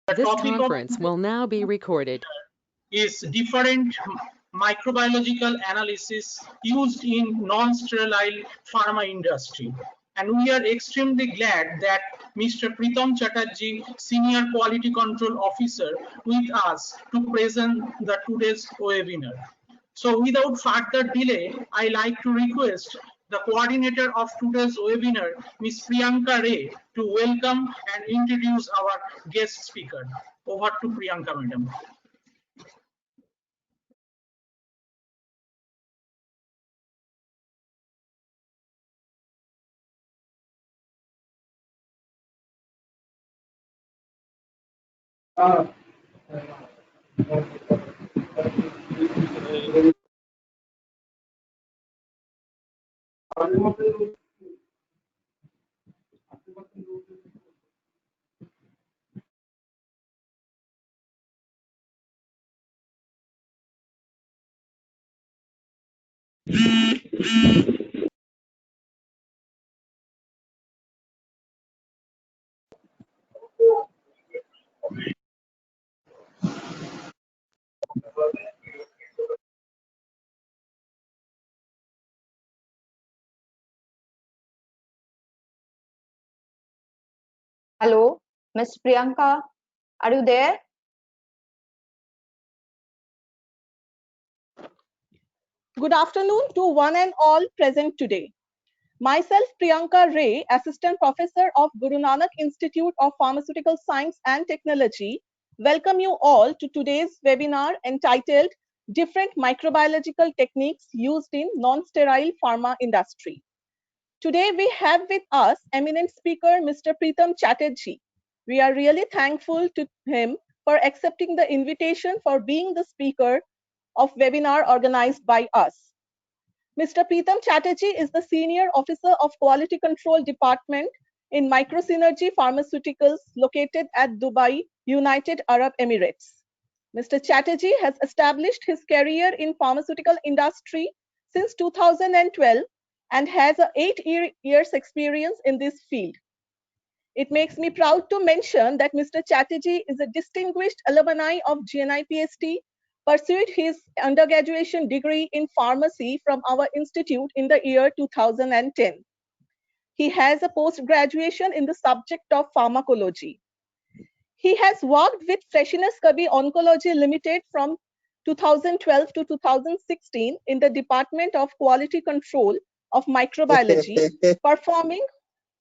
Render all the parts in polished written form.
The This topic of conference will now be recorded. is different microbiological analysis used in non-sterile pharma industry. And we are extremely glad that Mr. Pritam Chatterjee, Senior Quality Control Officer, with us to present the today's webinar. So without further delay, I like to request the coordinator of today's webinar, Ms. Priyanka Ray, to welcome and introduce our guest speaker. Over to Priyanka, madam. Hello, Ms. Priyanka, are you there? Good afternoon to one and all present today. Myself, Priyanka Ray, Assistant Professor of Guru Nanak Institute of Pharmaceutical Science and Technology, welcome you all to today's webinar entitled Different Microbiological Techniques Used in Non-Sterile Pharma Industry. Today we have with us eminent speaker Mr. Pritam Chatterjee. We are really thankful to him for accepting the invitation for being the speaker of webinar organized by us. Mr. Pritam Chatterjee is the Senior Officer of Quality Control Department in Microsynergy Pharmaceuticals located at Dubai, United Arab Emirates. Mr. Chatterjee has established his career in pharmaceutical industry since 2012 and has a 8 years experience in this field. It makes me proud to mention that Mr. Chatterjee is a distinguished alumni of GNI PhD, pursued his undergraduate degree in pharmacy from our institute in the year 2010. He has a post-graduation in the subject of pharmacology. He has worked with Freshness Kabi Oncology Limited from 2012 to 2016 in the Department of Quality Control of Microbiology, performing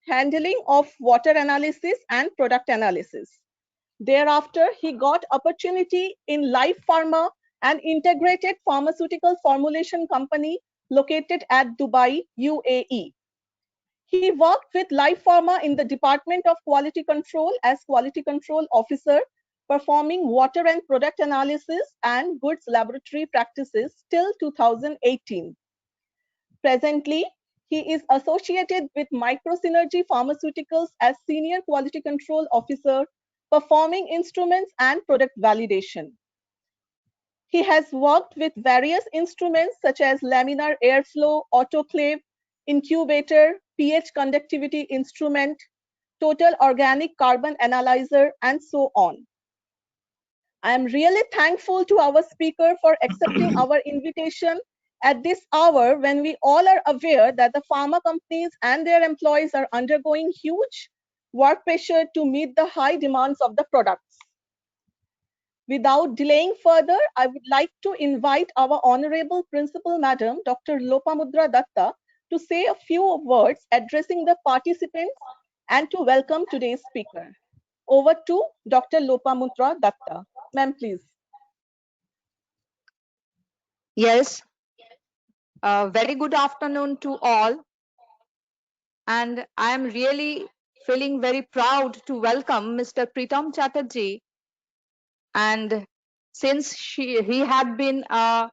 handling of water analysis and product analysis. Thereafter, he got opportunity in Life Pharma, an integrated pharmaceutical formulation company located at Dubai, UAE. He worked with Life Pharma in the Department of Quality Control as Quality Control Officer, performing water and product analysis and goods laboratory practices till 2018. Presently, he is associated with Microsynergy Pharmaceuticals as Senior Quality Control Officer, performing instruments and product validation. He has worked with various instruments such as laminar airflow, autoclave, incubator, pH conductivity instrument, total organic carbon analyzer, and so on. I am really thankful to our speaker for accepting our invitation at this hour when we all are aware that the pharma companies and their employees are undergoing huge work pressure to meet the high demands of the products. Without delaying further, I would like to invite our Honorable Principal Madam, Dr. Lopamudra Datta, to say a few words addressing the participants and to welcome today's speaker. Over to Dr. Lopamudra Datta. Ma'am, please. Yes, very good afternoon to all. And I am really feeling very proud to welcome Mr. Pritam Chatterjee. And since he had been a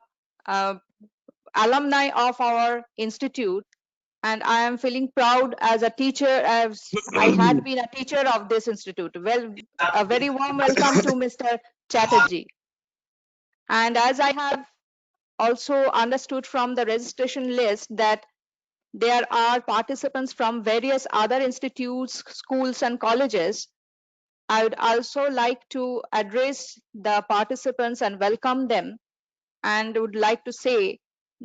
alumni of our institute, and I am feeling proud as a teacher, as I had been a teacher of this institute. Well, a very warm welcome to Mr. Chatterjee. And as I have also understood from the registration list that there are participants from various other institutes, schools, and colleges, I would also like to address the participants and welcome them, and would like to say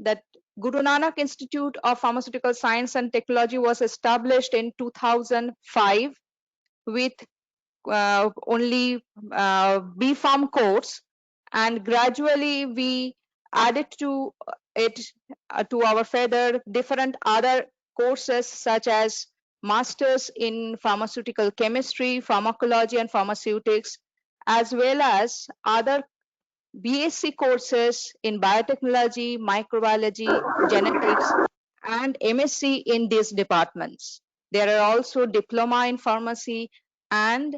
that Guru Nanak Institute of Pharmaceutical Science and Technology was established in 2005 with only B.Pharm course, and gradually we added to it to our further different other courses such as masters in pharmaceutical chemistry, pharmacology and pharmaceutics, as well as other BSc courses in biotechnology, microbiology, genetics, and MSc in these departments. There are also diploma in pharmacy and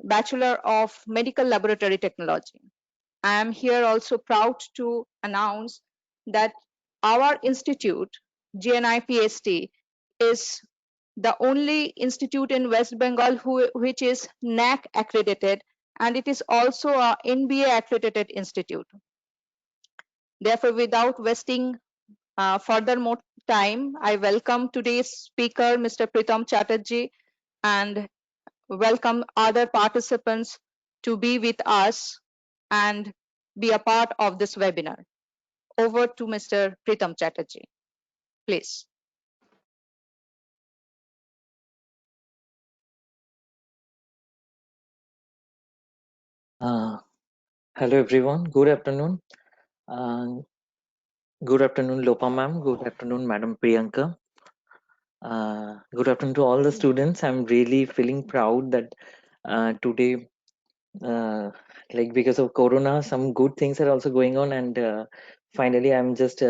Bachelor of Medical Laboratory Technology. I am here also proud to announce that our institute, GNIPST, is the only institute in West Bengal which is NAC accredited, and it is also a NBA accredited institute. Therefore, without wasting further more time, I welcome today's speaker, Mr. Pritam Chatterjee, and welcome other participants to be with us and be a part of this webinar. Over to Mr. Pritam Chatterjee, please. Hello everyone. Good afternoon. Good afternoon, Lopa ma'am. Good afternoon, Madam Priyanka. Good afternoon to all the students. I'm really feeling proud that today, like because of Corona, some good things are also going on, and finally, I'm just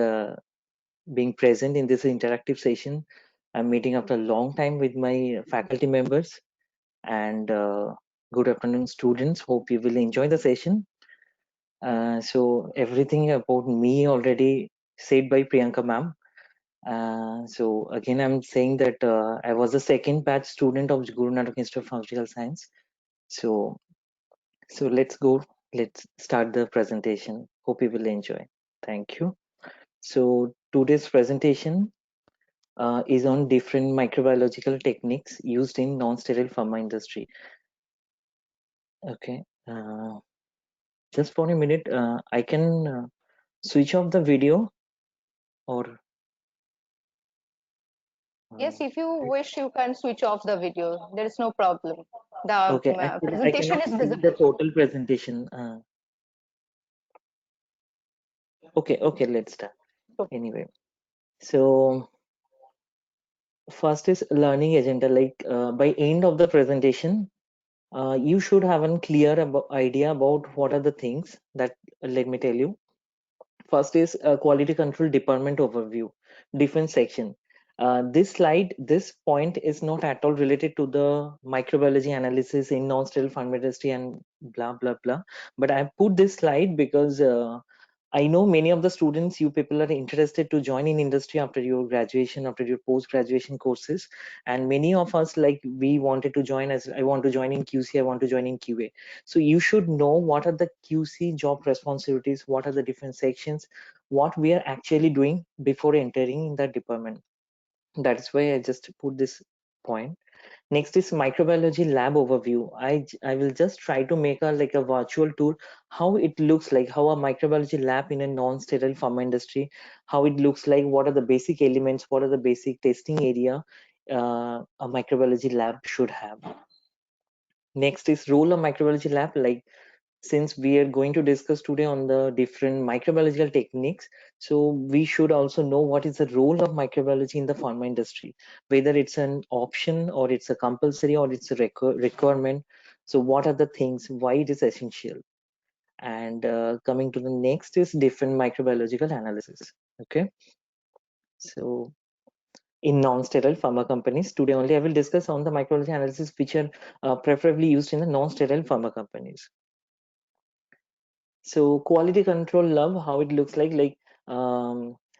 being present in this interactive session. I'm meeting after a long time with my faculty members, and good afternoon, students. Hope you will enjoy the session. So everything about me already said by Priyanka ma'am. So again, I'm saying that I was a second batch student of Guru Nanak Institute of Pharmaceutical Science. So let's go. Let's start the presentation. Hope you will enjoy. Thank you. So today's presentation is on different microbiological techniques used in non-sterile pharma industry. Okay. Just for a minute, I can switch off the video or Yes, if you wish, you can switch off the video. There is no problem. The okay, actually, I presentation cannot is see the visible. total presentation. Okay, let's start. Sure. Anyway, so first is learning agenda. Like by end of the presentation, you should have a clear idea about what are the things that let me tell you. First is quality control department overview, defense section. This slide, this point is not at all related to the microbiology analysis in non-sterile pharma industry and blah blah blah. But I put this slide because I know many of the students, you people are interested to join in industry after your graduation, after your post-graduation courses, and many of us, like, we wanted to join as I want to join in QC, I want to join in QA. So you should know what are the QC job responsibilities, what are the different sections, what we are actually doing before entering in that department. That is why I just put this point. Next is microbiology lab overview. I will just try to make a like a virtual tour, how it looks like, how a microbiology lab in a non-sterile pharma industry, how it looks like, what are the basic elements, what are the basic testing area a microbiology lab should have. Next is role of microbiology lab. Like, since we are going to discuss today on the different microbiological techniques, so we should also know what is the role of microbiology in the pharma industry, whether it's an option or it's a compulsory or it's a requirement. So what are the things, why it is essential? And coming to the next is different microbiological analysis. Okay, so in non-sterile pharma companies, today only I will discuss on the microbiology analysis which are preferably used in the non-sterile pharma companies. So quality control lab, how it looks like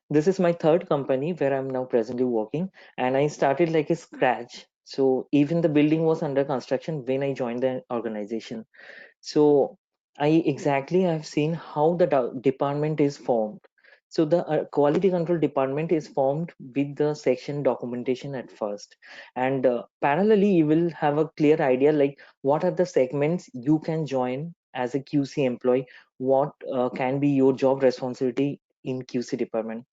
this is my third company where I'm now presently working, and I started like a scratch. So even the building was under construction when I joined the organization. So I've seen how the department is formed. So the quality control department is formed with the section documentation at first, and parallelly you will have a clear idea like what are the segments you can join as a QC employee, what can be your job responsibility in QC department.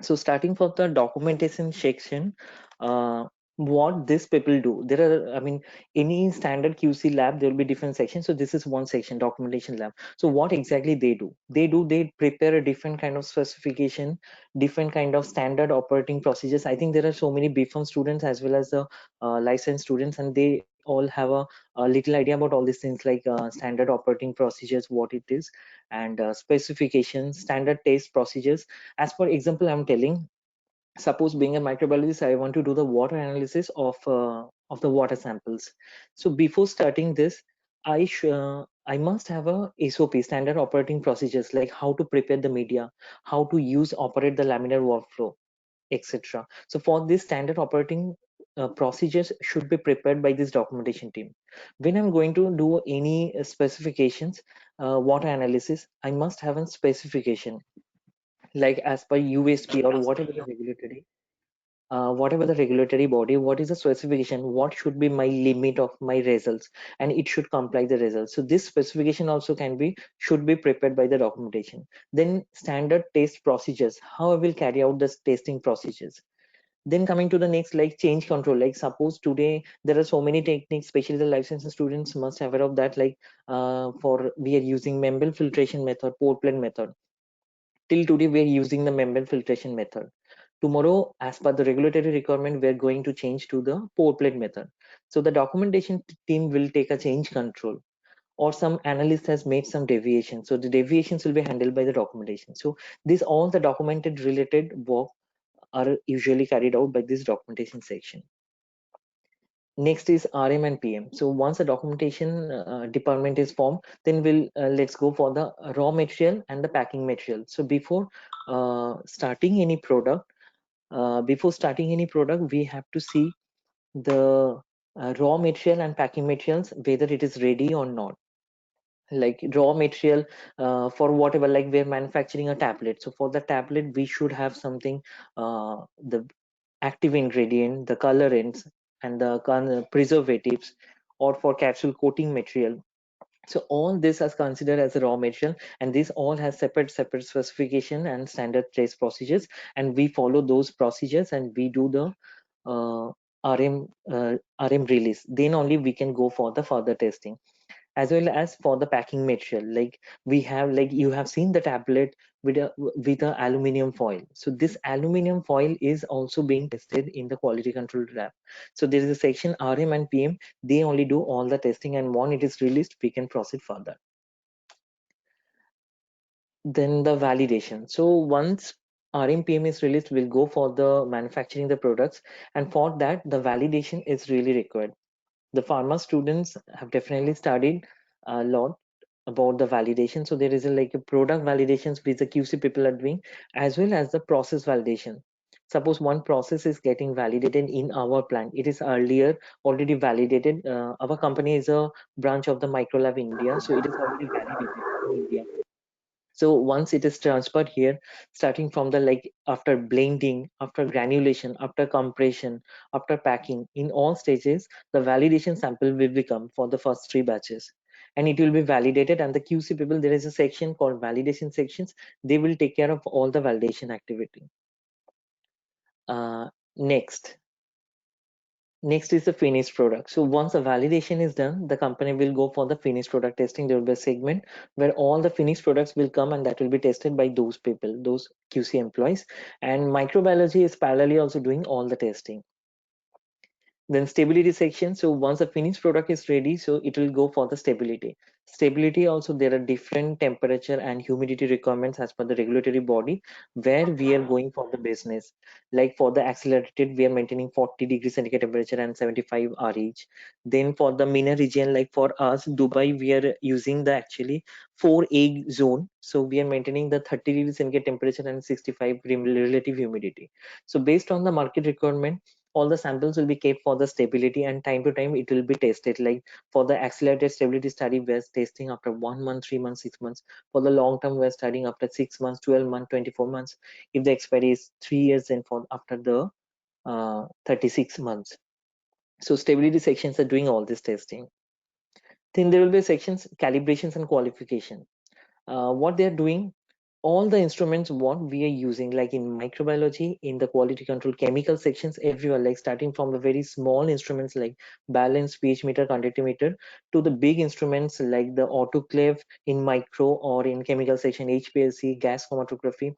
So starting from the documentation section, what these people do, there are, I mean, any standard QC lab, there will be different sections. So this is one section, documentation lab. So what exactly they do? They prepare a different kind of specification, different kind of standard operating procedures. I think there are so many BPharm students as well as the licensed students, and they all have a little idea about all these things like standard operating procedures, what it is, and specifications, standard test procedures. As for example, I'm telling, suppose being a microbiologist, I want to do the water analysis of the water samples. So before starting this, I must have a SOP, standard operating procedures, like how to prepare the media, how to use operate the laminar workflow, etc. So for this standard operating procedures should be prepared by this documentation team. When I'm going to do any specifications, water analysis, I must have a specification like as per USP or whatever the regulatory body, what is the specification, what should be my limit of my results, and it should comply the results. So this specification also should be prepared by the documentation. Then standard test procedures, how I will carry out the testing procedures. Then coming to the next, like change control, like suppose today there are so many techniques, especially the life sciences students must have aware of that, like for we are using membrane filtration method, port plate method. Till today we are using the membrane filtration method. Tomorrow, as per the regulatory requirement, we are going to change to the port plate method. So the documentation team will take a change control, or some analyst has made some deviation, so the deviations will be handled by the documentation. So this all the documented related work are usually carried out by this documentation section. Next is RM and PM. So once the documentation department is formed, then we'll let's go for the raw material and the packing material. So starting any product, before starting any product, we have to see the raw material and packing materials, whether it is ready or not. Like raw material for whatever, like we're manufacturing a tablet. So for the tablet, we should have something, the active ingredient, the colorants, and the preservatives, or for capsule coating material. So all this is considered as a raw material, and this all has separate specification and standard trace procedures, and we follow those procedures and we do the uh, RM release. Then only we can go for the further testing. As well as for the packing material, like we have, like you have seen the tablet with a aluminum foil. So this aluminum foil is also being tested in the quality control lab. So there is a section RM and PM, they only do all the testing, and when it is released we can proceed further. Then the validation. So once RM PM is released, we'll go for the manufacturing the products, and for that the validation is really required. The pharma students have definitely studied a lot about the validation. So there is like a product validations which the QC people are doing, as well as the process validation. Suppose one process is getting validated in our plant, it is earlier already validated. Our company is a branch of the Microlab India, so it is already validated in India. So once it is transferred here, starting from the, like after blending, after granulation, after compression, after packing, in all stages the validation sample will become for the first 3 batches, and it will be validated. And the QC people, there is a section called validation sections, they will take care of all the validation activity. Next is the finished product. So once the validation is done, the company will go for the finished product testing. There will be a segment where all the finished products will come, and that will be tested by those people, those QC employees. And microbiology is parallelly also doing all the testing. Then stability section. So once the finished product is ready, so it will go for the stability. Also there are different temperature and humidity requirements as per the regulatory body, where we are going for the business. Like for the accelerated, we are maintaining 40 degrees centigrade temperature and 75 RH. Then for the MENA region, like for us Dubai, we are using the actually 4A zone, so we are maintaining the 30 degrees centigrade temperature and 65 relative humidity. So based on the market requirement, all the samples will be kept for the stability, and time to time it will be tested. Like for the accelerated stability study, we're testing after 1 month, 3 months, 6 months. For the long term, we're studying after 6 months, 12 months, 24 months. If the expiry is 3 years, then for after the 36 months. So stability sections are doing all this testing. Then there will be sections calibrations and qualification. What they're doing, all the instruments what we are using, like in microbiology, in the quality control chemical sections, everywhere, like starting from the very small instruments like balance, pH meter, conductivity meter, to the big instruments like the autoclave in micro, or in chemical section HPLC, gas chromatography.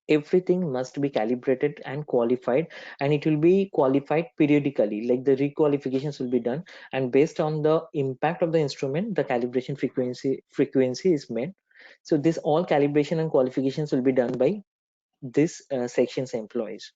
Everything must be calibrated and qualified, and it will be qualified periodically, like the requalifications will be done, and based on the impact of the instrument, the calibration frequency is made. So this all calibration and qualifications will be done by this section's employees.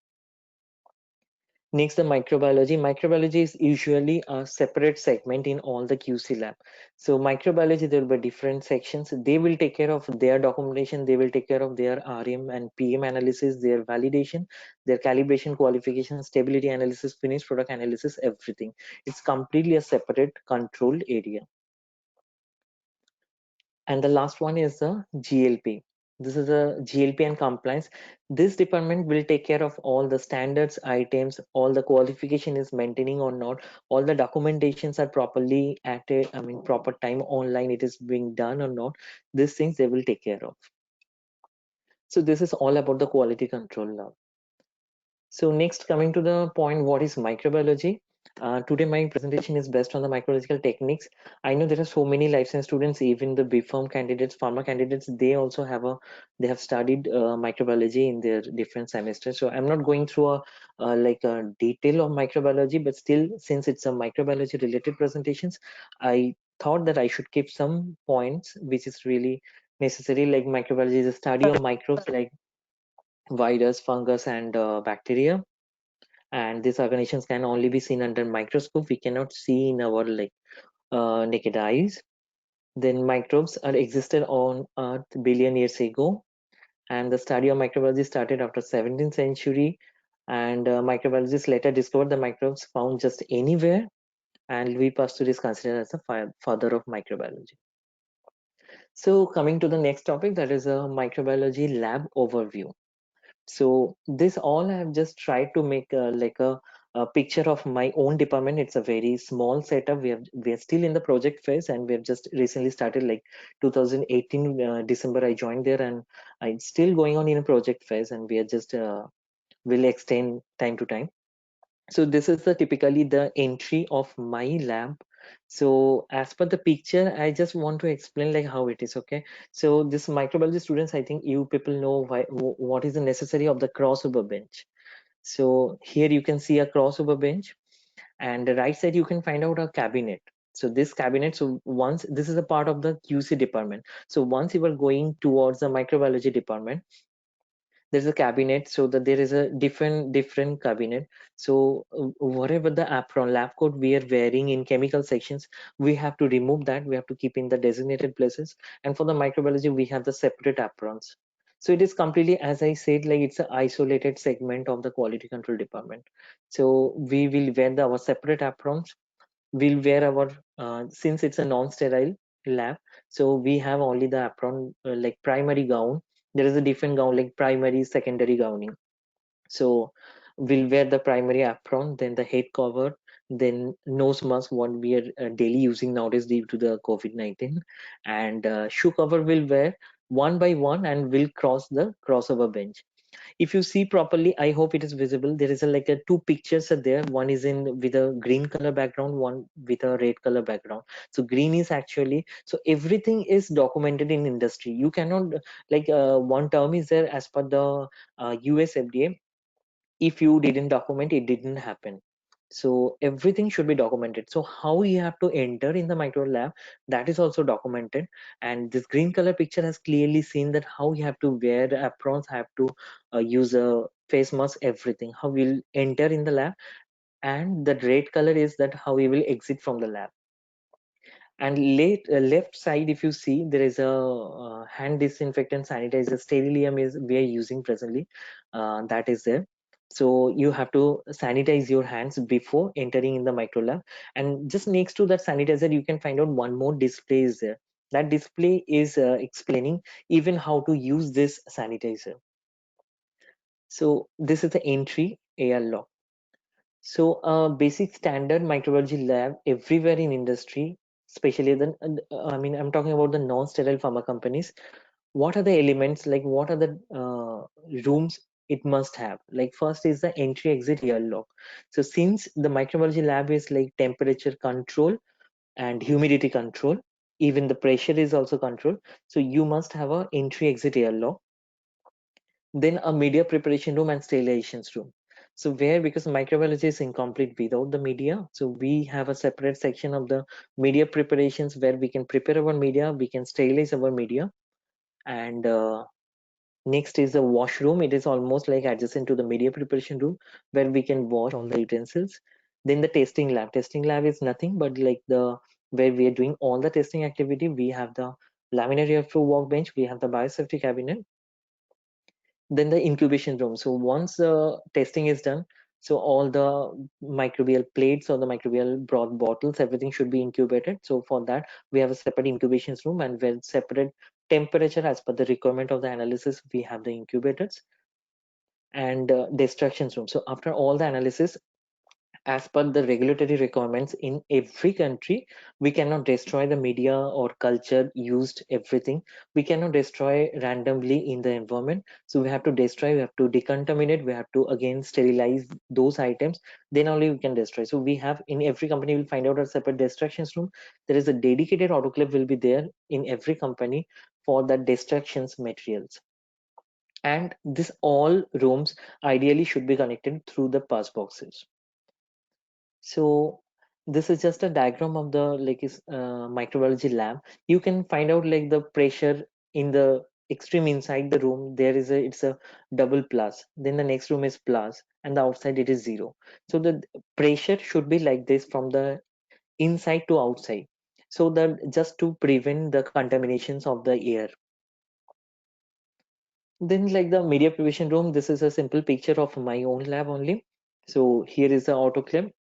Next, the microbiology. Microbiology is usually a separate segment in all the QC lab. So microbiology, there will be different sections. They will take care of their documentation. They will take care of their RM and PM analysis, their validation, their calibration, qualification, stability analysis, finished product analysis, everything. It's completely a separate controlled area. And the last one is the GLP. This is a GLP and compliance. This department will take care of all the standards items, all the qualification is maintaining or not, all the documentations are properly at a, proper time online, it is being done or not. These things they will take care of. So this is all about the quality control now. So next, coming to the point, what is microbiology? Today my presentation is based on the microbiological techniques. I know there are so many life science students, even the BPharm candidates, pharma candidates, they also have studied microbiology in their different semesters. So I'm not going through a detail of microbiology, but still, since it's a microbiology related presentations, I thought that I should keep some points which is really necessary. Like microbiology is a study of microbes like virus, fungus, and bacteria, and these organizations can only be seen under microscope. We cannot see in our naked eyes. Then microbes are existed on Earth billion years ago, and the study of microbiology started after 17th century. And microbiologists later discovered the microbes found just anywhere, and Louis Pasteur is considered as the father of microbiology. So coming to the next topic, that is a microbiology lab overview. So this all I have just tried to make a picture of my own department. It's a very small setup. We are still in the project phase, and we have just recently started, like 2018 December I joined there, and it's still going on in a project phase, and we are just will extend time to time. So this is the typically the entry of my lab. So as per the picture, I just want to explain like how it is. Okay, so this microbiology students, I think you people know what is the necessary of the crossover bench. So here you can see a crossover bench, and the right side you can find out a cabinet. So this cabinet, so once this is a part of the QC department, so once you are going towards the microbiology department, there's a cabinet, so that there is a different cabinet. So whatever the apron lab coat we are wearing in chemical sections, we have to remove that, we have to keep in the designated places. And for the microbiology, we have the separate aprons. So it is completely, as I said, like it's an isolated segment of the quality control department. So we will wear our separate aprons. We'll wear our since it's a non-sterile lab, so we have only the apron, like primary gown. There is a different gown like primary, secondary gowning. So we'll wear the primary apron, then the head cover, then nose mask, what we are daily using nowadays due to the COVID-19, and shoe cover will wear one by one, and will cross the crossover bench. If you see properly, I hope it is visible, there is a two pictures are there. One is in with a green color background, one with a red color background. So green is actually, so everything is documented in industry. You cannot one term is there as per the US FDA. If you didn't document, it didn't happen. So everything should be documented. So how you have to enter in the micro lab, that is also documented. And this green color picture has clearly seen that how you have to wear aprons, have to use a face mask, everything, how we'll enter in the lab. And the red color is that how we will exit from the lab. And left side, if you see, there is a hand disinfectant sanitizer, sterilium is we are using presently, that is there. So you have to sanitize your hands before entering in the micro lab. And just next to that sanitizer, you can find out one more display is there. That display is explaining even how to use this sanitizer. So this is the entry AR lock. So basic standard microbiology lab everywhere in industry, especially the, I mean, I'm talking about the non-sterile pharma companies. What are the elements, like what are the rooms it must have? Like first is the entry exit air lock. So since the microbiology lab is like temperature control and humidity control, even the pressure is also controlled. So you must have a entry exit air lock. Then a media preparation room and sterilizations room. So where, because microbiology is incomplete without the media, so we have a separate section of the media preparations where we can prepare our media, we can sterilize our media. And next is the washroom. It is almost like adjacent to the media preparation room where we can wash all the utensils. Then the testing lab. Testing lab is nothing but like the where we are doing all the testing activity. We have the laminar airflow workbench, we have the biosafety cabinet, then the incubation room. So once the testing is done, so all the microbial plates or the microbial broth bottles, everything should be incubated. So for that, we have a separate incubation room and with separate temperature as per the requirement of the analysis, we have the incubators and destruction room. So after all the analysis, as per the regulatory requirements in every country, we cannot destroy the media or culture used everything. We cannot destroy randomly in the environment. So we have to destroy, we have to decontaminate, we have to again sterilize those items, then only we can destroy. So we have in every company, we'll find out a separate destructions room. There is a dedicated autoclave will be there in every company for the destructions materials. And this all rooms ideally should be connected through the pass boxes. So this is just a diagram of the like is microbiology lab. You can find out like the pressure in the extreme inside the room. There is a, it's a double plus. Then the next room is plus, and the outside it is zero. So the pressure should be like this from the inside to outside. So that just to prevent the contaminations of the air. Then like the media preparation room, this is a simple picture of my own lab only. So here is the autoclave.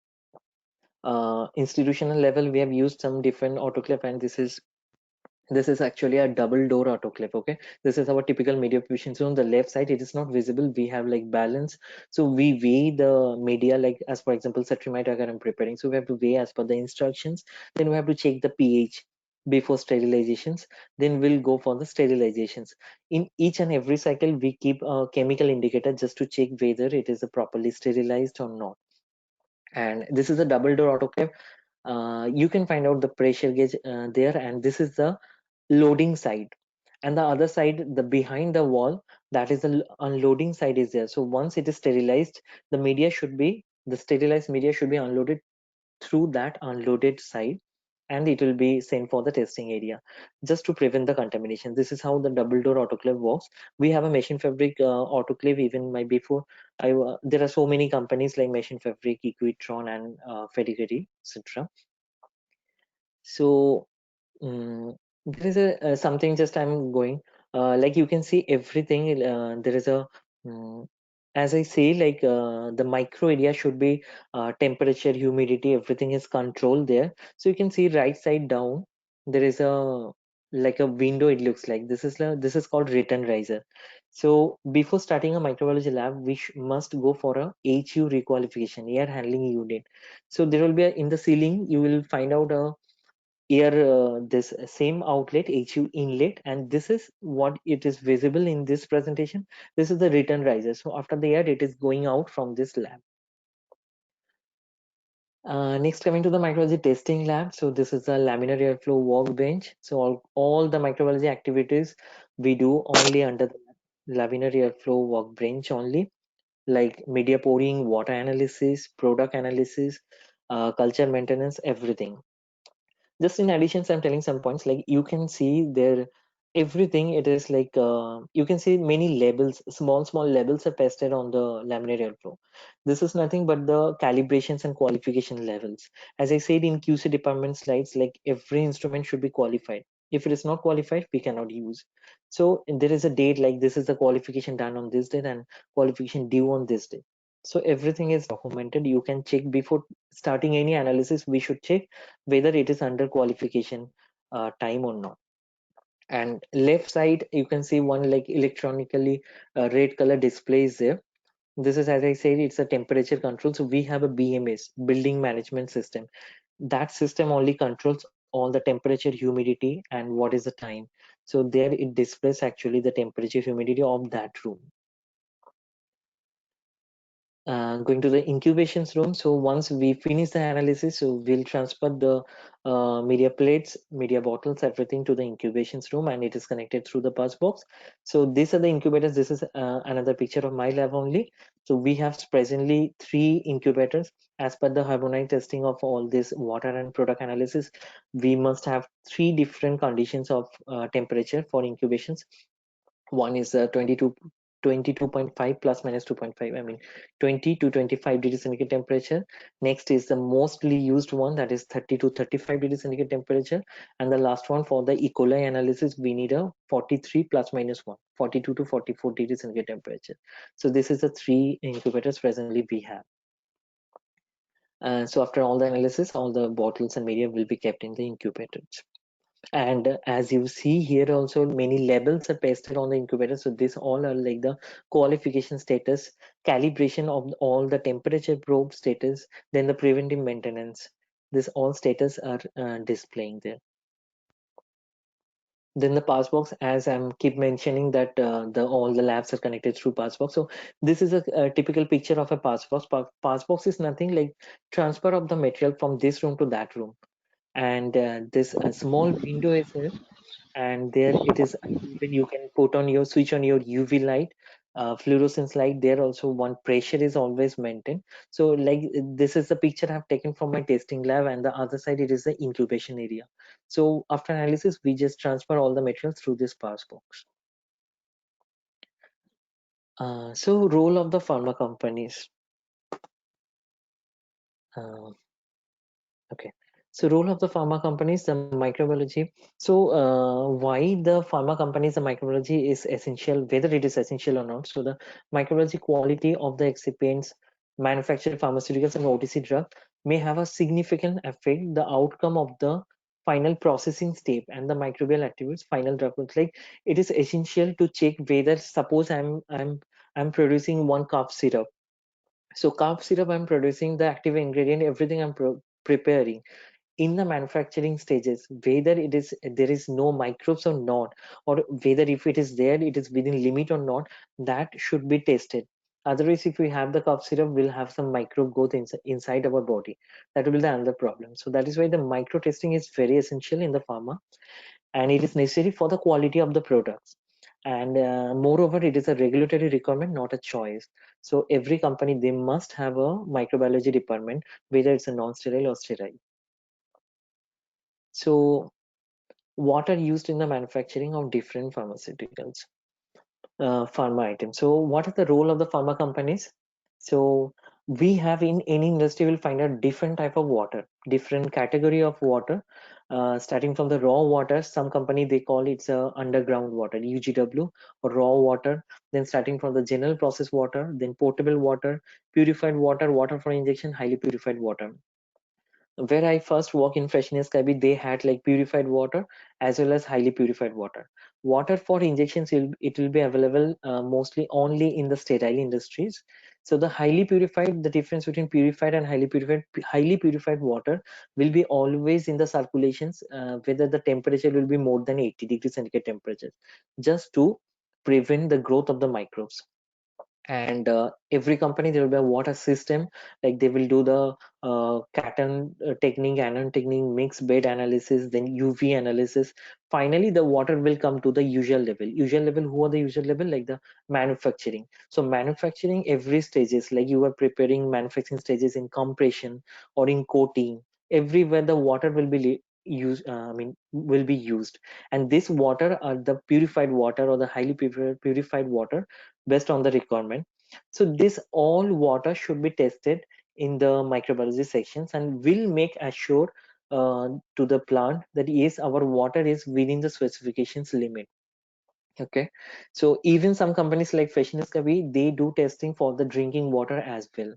Institutional level, we have used some different autoclave, and this is actually a double door autoclave. Okay, this is our typical media preparation. So on the left side, it is not visible. We have like balance. So we weigh the media, like as for example, cetrimide agar I'm preparing. So we have to weigh as per the instructions. Then we have to check the pH before sterilizations. Then we'll go for the sterilizations. In each and every cycle, we keep a chemical indicator just to check whether it is properly sterilized or not. And this is a double door autoclave. You can find out the pressure gauge there, and this is the loading side, and the other side, the behind the wall, that is the unloading side is there. So once it is sterilized, the sterilized media should be unloaded through that unloaded side, and it will be sent for the testing area just to prevent the contamination. This is how the double door autoclave works. We have a machine fabric autoclave. Even my before there are so many companies like machine fabric, Equitron, and Fedigree, etc. So there is a something just I'm going like you can see everything. There is a as I say, like the micro area should be temperature, humidity, everything is controlled there. So you can see right side down, there is a like a window. It looks like this is called return riser. So before starting a microbiology lab, we must go for a HU requalification, air handling unit. So there will be in the ceiling, you will find out a air this same outlet, HU inlet, and this is what it is visible in this presentation. This is the return riser. So after the air, it is going out from this lab. Next, coming to the microbiology testing lab. So this is a laminar airflow workbench. So all the microbiology activities we do only under the laminar airflow workbench only, like media pouring, water analysis, product analysis, culture maintenance, everything. Just in addition, I'm telling some points, like you can see there everything. It is like you can see many labels, small labels are pasted on the laminar airflow. This is nothing but the calibrations and qualification levels. As I said in QC department slides, like every instrument should be qualified. If it is not qualified, we cannot use. So there is a date, like this is the qualification done on this date and qualification due on this day. So everything is documented. You can check before starting any analysis. We should check whether it is under qualification time or not. And left side, you can see one like electronically red color display is there. This is, as I said, it's a temperature control. So we have a BMS, building management system. That system only controls all the temperature, humidity, and what is the time. So there it displays actually the temperature, humidity of that room. Going to the incubations room. So once we finish the analysis, so we'll transfer the media plates, media bottles, everything to the incubations room, and it is connected through the bus box. So these are the incubators. This is another picture of my lab only. So we have presently 3 incubators. As per the harmonized testing of all this water and product analysis, we must have 3 different conditions of temperature for incubations. One is 22.5 plus minus 2.5, I mean 20 to 25 degrees centigrade temperature. Next is the mostly used one, that is 30 to 35 degrees centigrade temperature. And the last one for the E. coli analysis, we need a 43 plus minus 1, 42 to 44 degrees centigrade temperature. So this is the 3 incubators presently we have. So after all the analysis, all the bottles and media will be kept in the incubators. And as you see here also, many labels are pasted on the incubator. So this all are like the qualification status, calibration of all the temperature probe status, then the preventive maintenance. This all status are displaying there. Then the passbox, as I'm keep mentioning that all the labs are connected through passbox. So this is a typical picture of a passbox. Passbox is nothing like transfer of the material from this room to that room. And this small window is here, and there it is. Even you can put on your switch on your UV light, fluorescence light. There also one pressure is always maintained. So like this is the picture I've taken from my testing lab, and the other side it is the incubation area. So after analysis, we just transfer all the materials through this pass box. So role of the pharma companies. Uh, okay. So role of the pharma companies, the microbiology. So why the pharma companies, the microbiology is essential, whether it is essential or not. So the microbiology quality of the excipients, manufactured pharmaceuticals and OTC drug may have a significant effect the outcome of the final processing step and the microbial attributes, final drug. Like it is essential to check whether, suppose I'm producing one cough syrup. So cough syrup, I'm producing the active ingredient, everything I'm preparing in the manufacturing stages, whether it is there is no microbes or not, or whether if it is there, it is within limit or not, that should be tested. Otherwise, if we have the cough syrup, we'll have some microbe growth inside our body. That will be the another problem. So that is why the micro testing is very essential in the pharma, and it is necessary for the quality of the products. And moreover, it is a regulatory requirement, not a choice. So every company, they must have a microbiology department, whether it's a non-sterile or sterile. So what are used in the manufacturing of different pharmaceuticals, pharma items. So what is the role of the pharma companies? So we have in any industry, will find a different type of water, different category of water, starting from the raw water. Some company, they call it underground water, UGW, or raw water. Then starting from the general process water, then potable water, purified water, water for injection, highly purified water. Where I first work in Freshness Kabi, they had like purified water as well as highly purified water. Water for injections, it will be available mostly only in the sterile industries. So the highly purified, the difference between purified and highly purified water will be always in the circulations, whether the temperature will be more than 80 degrees centigrade temperature, just to prevent the growth of the microbes. And every company, there will be a water system, like they will do the cation technique, anion technique, mixed bed analysis, then UV analysis. Finally the water will come to the usual level. Who are the usual level? Like the manufacturing. So manufacturing, every stages, like you are preparing manufacturing stages in compression or in coating, everywhere the water will be will be used. And this water are the purified water or the highly purified water based on the requirement. So this all water should be tested in the microbiology sections, and will make assure to the plant that yes, our water is within the specifications limit. Okay, so even some companies like Freshness Kavi, they do testing for the drinking water as well.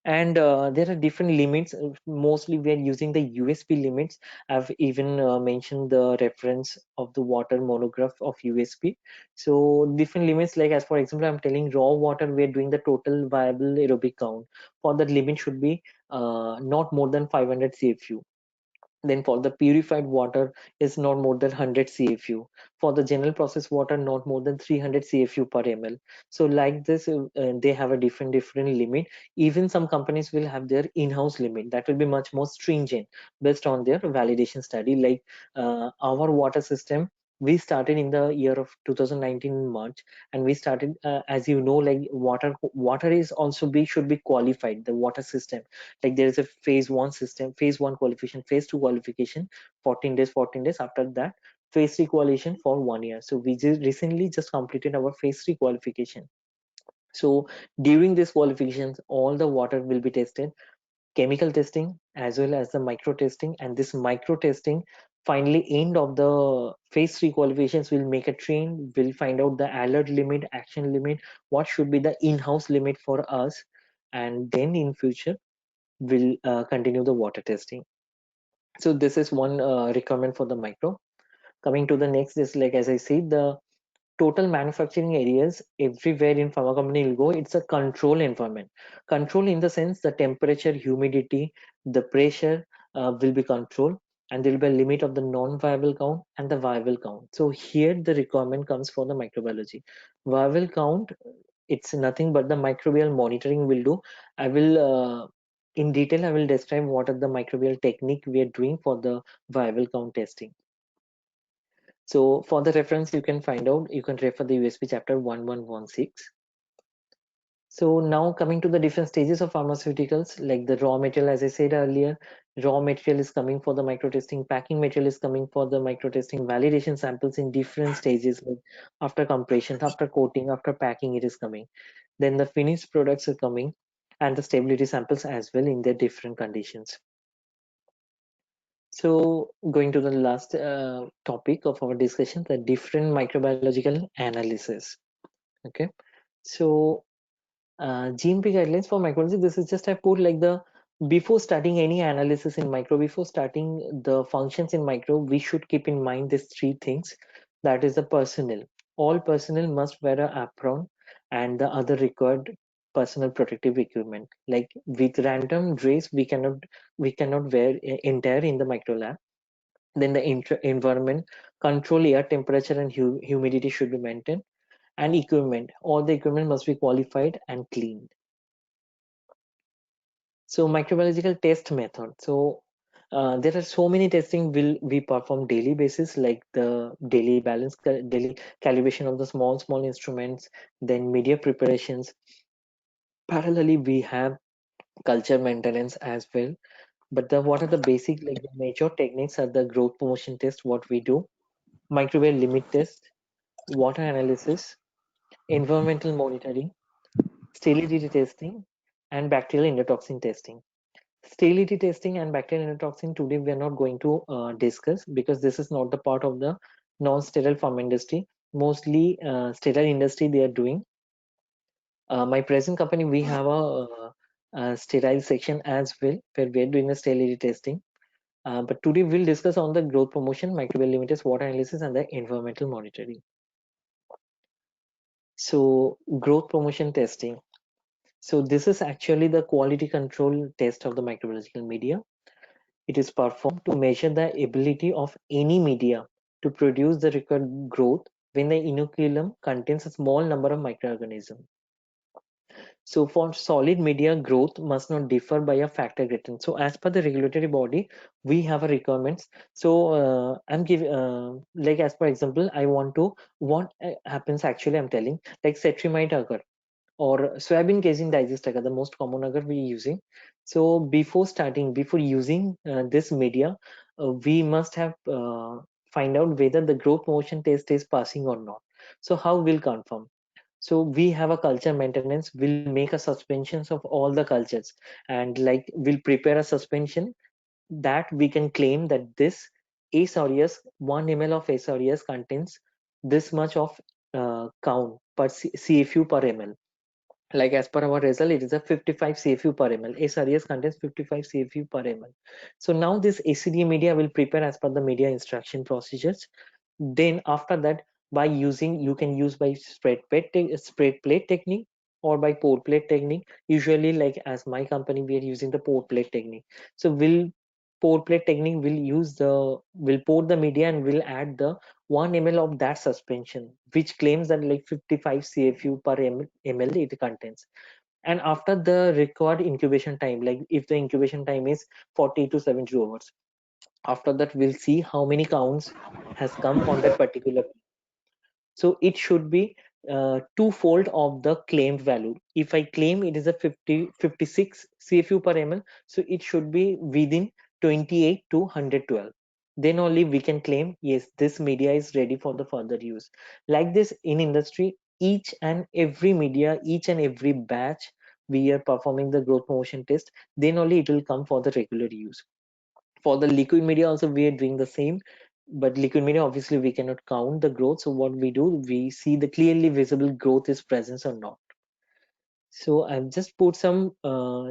And there are different limits. Mostly we are using the USP limits. I've even mentioned the reference of the water monograph of USP. So different limits, like as for example, I'm telling raw water, we're doing the total viable aerobic count. For that limit should be not more than 500 CFU. Then for the purified water is not more than 100 CFU. For the general process water, not more than 300 CFU per ml. So like this, they have a different limit. Even some companies will have their in-house limit that will be much more stringent based on their validation study. Like our water system, we started in the year of 2019 in March, and we started, as you know, like water is also be should be qualified, the water system. Like there is a phase one system, phase one qualification, phase two qualification, 14 days, 14 days. After that, phase three qualification for 1 year. So we just recently just completed our phase three qualification. So during this qualifications, all the water will be tested, chemical testing as well as the micro testing. And this micro testing, finally end of the phase three qualifications, will make a train, will find out the alert limit, action limit, what should be the in-house limit for us. And then in future will continue the water testing. So this is one requirement for the micro. Coming to the next is, like as I said, the total manufacturing areas everywhere in pharma company will go. It's a control environment. Control in the sense the temperature, humidity, the pressure will be controlled, and there will be a limit of the non-viable count and the viable count. So here the requirement comes for the microbiology. Viable count, it's nothing but the microbial monitoring will do. I will in detail I will describe what are the microbial technique we are doing for the viable count testing. So for the reference, you can find out, you can refer the USP chapter 1116. So now coming to the different stages of pharmaceuticals, like the raw material, as I said earlier, raw material is coming for the micro testing, packing material is coming for the micro testing, validation samples in different stages, like after compression, after coating, after packing, it is coming. Then the finished products are coming, and the stability samples as well in their different conditions. So going to the last topic of our discussion, the different microbiological analysis. Okay, so GMP guidelines for microbiology, this is just I put like the, before starting any analysis in micro, before starting the functions in micro, we should keep in mind these three things. That is the personnel. All personnel must wear a apron and the other required personal protective equipment. Like with random dress, we cannot wear entire in the micro lab. Then the environment control, air temperature and humidity should be maintained. And equipment, all the equipment must be qualified and cleaned. So microbiological test method. So there are so many testing will we perform daily basis, like the daily balance, daily calibration of the small instruments, then media preparations. Parallelly, we have culture maintenance as well. But the what are the basic, like the major techniques are the growth promotion test, what we do, microbial limit test, water analysis, environmental monitoring, sterility testing, and bacterial endotoxin testing. Sterility testing and bacterial endotoxin today we are not going to discuss, because this is not the part of the non-sterile pharma industry. Mostly sterile industry they are doing. My present company, we have a sterile section as well, where we are doing the sterility testing. But today we'll discuss on the growth promotion, microbial limiters, water analysis, and the environmental monitoring. So growth promotion testing. So this is actually the quality control test of the microbiological media. It is performed to measure the ability of any media to produce the required growth when the inoculum contains a small number of microorganisms. So for solid media, growth must not differ by a factor greater. So as per the regulatory body, we have a requirements. So I'm giving like as per example, I want to, what happens actually, I'm telling, like cetrimide agar or soybean casein digest agar, the most common agar we using. So before using this media, we must have find out whether the growth promotion test is passing or not. So how will confirm? So we have a culture maintenance, we'll make a suspensions of all the cultures, and like we'll prepare a suspension that we can claim that this Ace aureus, 1 ml of Ace aureus contains this much of count per CFU per ml. Like as per our result, it is a 55 CFU per ml. SRES contains 55 CFU per ml. So now this ACDA media will prepare as per the media instruction procedures. Then after that, by using, you can use by spread plate technique or by pour plate technique. Usually, like as my company, we are using the pour plate technique. So we'll pour plate technique will pour the media and will add the 1 ml of that suspension, which claims that like 55 CFU per ml it contains. And after the required incubation time, like if the incubation time is 40 to 70 hours, after that we'll see how many counts has come on that particular. So it should be twofold of the claimed value. If I claim it is a 56 CFU per ml, so it should be within 28 to 112. Then only we can claim, yes, this media is ready for the further use. Like this in industry, each and every media, each and every batch, we are performing the growth motion test, then only it will come for the regular use. For the liquid media also we are doing the same, but liquid media obviously we cannot count the growth. So what we do, we see the clearly visible growth is present or not. So I've just put some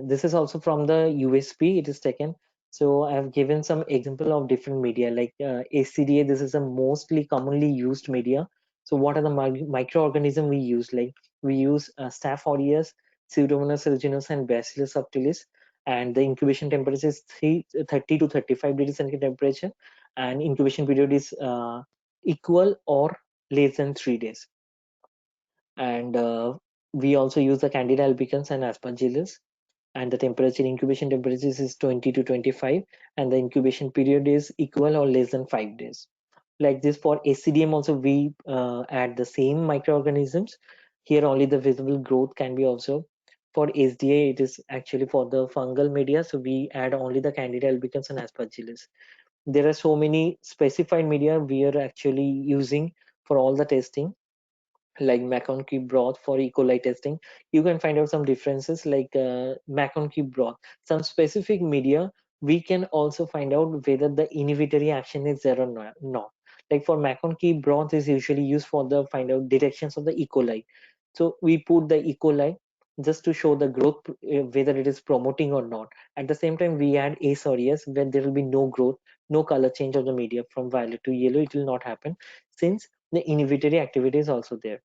this is also from the USP it is taken. So I've given some example of different media like ACDA. This is a mostly commonly used media. So what are the microorganism we use? Like we use Staph aureus, Pseudomonas aeruginosa, and Bacillus subtilis. And the incubation temperature is 30 to 35 degrees centigrade temperature, and incubation period is equal or less than 3 days. And we also use the Candida albicans and Aspergillus, and the temperature incubation temperatures is 20 to 25, and the incubation period is equal or less than 5 days. Like this for ACDM also we add the same microorganisms. Here only the visible growth can be observed. For SDA it is actually for the fungal media, so we add only the Candida albicans and Aspergillus. There are so many specified media we are actually using for all the testing, like McConkey broth for E. coli testing. You can find out some differences like McConkey broth. Some specific media, we can also find out whether the inhibitory action is there or not. Like for McConkey broth is usually used for the find out detections of the E. coli. So we put the E. coli just to show the growth, whether it is promoting or not. At the same time, we add A. aureus when there will be no growth, no color change of the media from violet to yellow. It will not happen since the inhibitory activity is also there.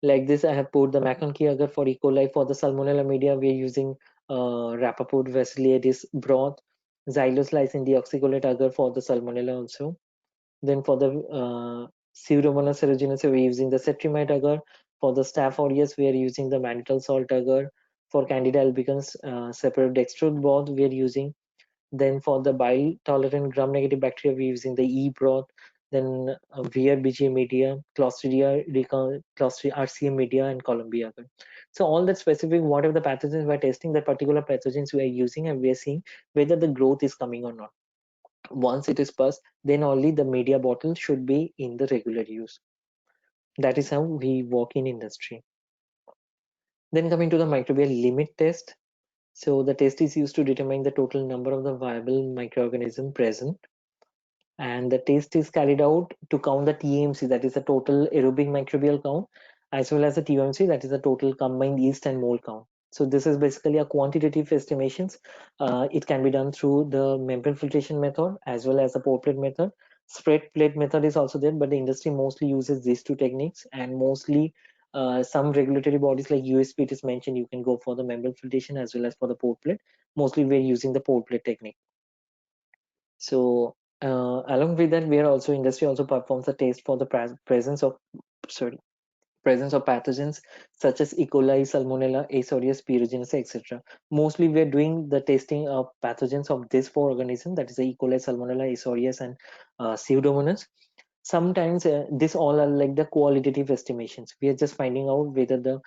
Like this, I have put the McConkey agar for E. coli. For the Salmonella media, we are using Rappaport vacilliatis broth, Xylus lysine deoxycholate agar for the Salmonella also. Then for the Pseudomonas aeruginosa, we are using the Cetrimide agar. For the Staph aureus, we are using the mannitol salt agar. For Candida albicans, separate dextrose broth we are using. Then for the bile tolerant gram negative bacteria, we're using the E broth. Then VRBG media, Clostridia, Clostridia RCM media, and Columbia. So all that specific, whatever the pathogens we're testing, the particular pathogens we are using, and we are seeing whether the growth is coming or not. Once it is passed, then only the media bottle should be in the regular use. That is how we work in industry. Then coming to the microbial limit test. So the test is used to determine the total number of the viable microorganism present, and the test is carried out to count the TMC, that is the total aerobic microbial count, as well as the TMC, that is the total combined yeast and mold count. So this is basically a quantitative estimations. It can be done through the membrane filtration method as well as the pour plate method. Spread plate method is also there, but the industry mostly uses these two techniques, and mostly some regulatory bodies like USP, it is mentioned you can go for the membrane filtration as well as for the pour plate. Mostly we're using the pour plate technique. So along with that, we are also industry also performs a test for the presence of pathogens such as E. coli, Salmonella, A. aureus, P. aeruginosa, etc. Mostly we are doing the testing of pathogens of these four organisms, that is the E. coli, Salmonella, A. aureus, and Pseudomonas. Sometimes this all are like the qualitative estimations. We are just finding out whether the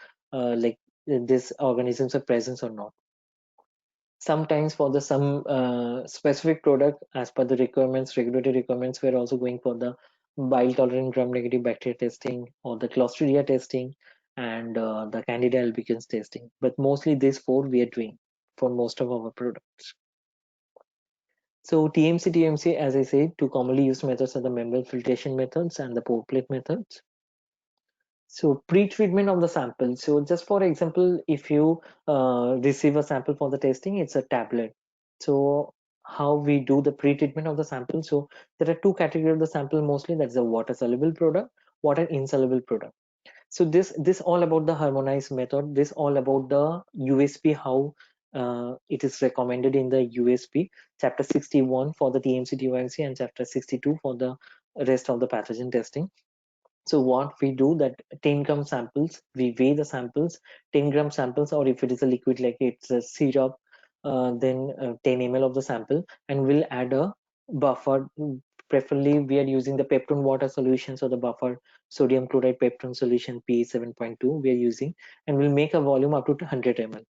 these organisms are present or not. Sometimes for the some specific product as per the requirements, regulatory requirements, we're also going for the bile tolerant gram negative bacteria testing or the Clostridia testing and the Candida albicans testing. But mostly these four we are doing for most of our products. So TMC, TMC, as I said, two commonly used methods are the membrane filtration methods and the pore plate methods. So pre-treatment of the sample. So just for example, if you receive a sample for the testing, it's a tablet. So how we do the pre-treatment of the sample. So there are two categories of the sample mostly. That's the water soluble product, water insoluble product. So this all about the harmonized method. This all about the USP, how it is recommended in the USP chapter 61 for the TMC TYMC and chapter 62 for the rest of the pathogen testing. So what we do that 10-gram samples, we weigh the samples, 10-gram samples, or if it is a liquid like it's a syrup, then 10 ml of the sample, and we'll add a buffer. Preferably, we are using the peptone water solution, so the buffer sodium chloride peptone solution pH 7.2 we are using, and we'll make a volume up to 100 ml.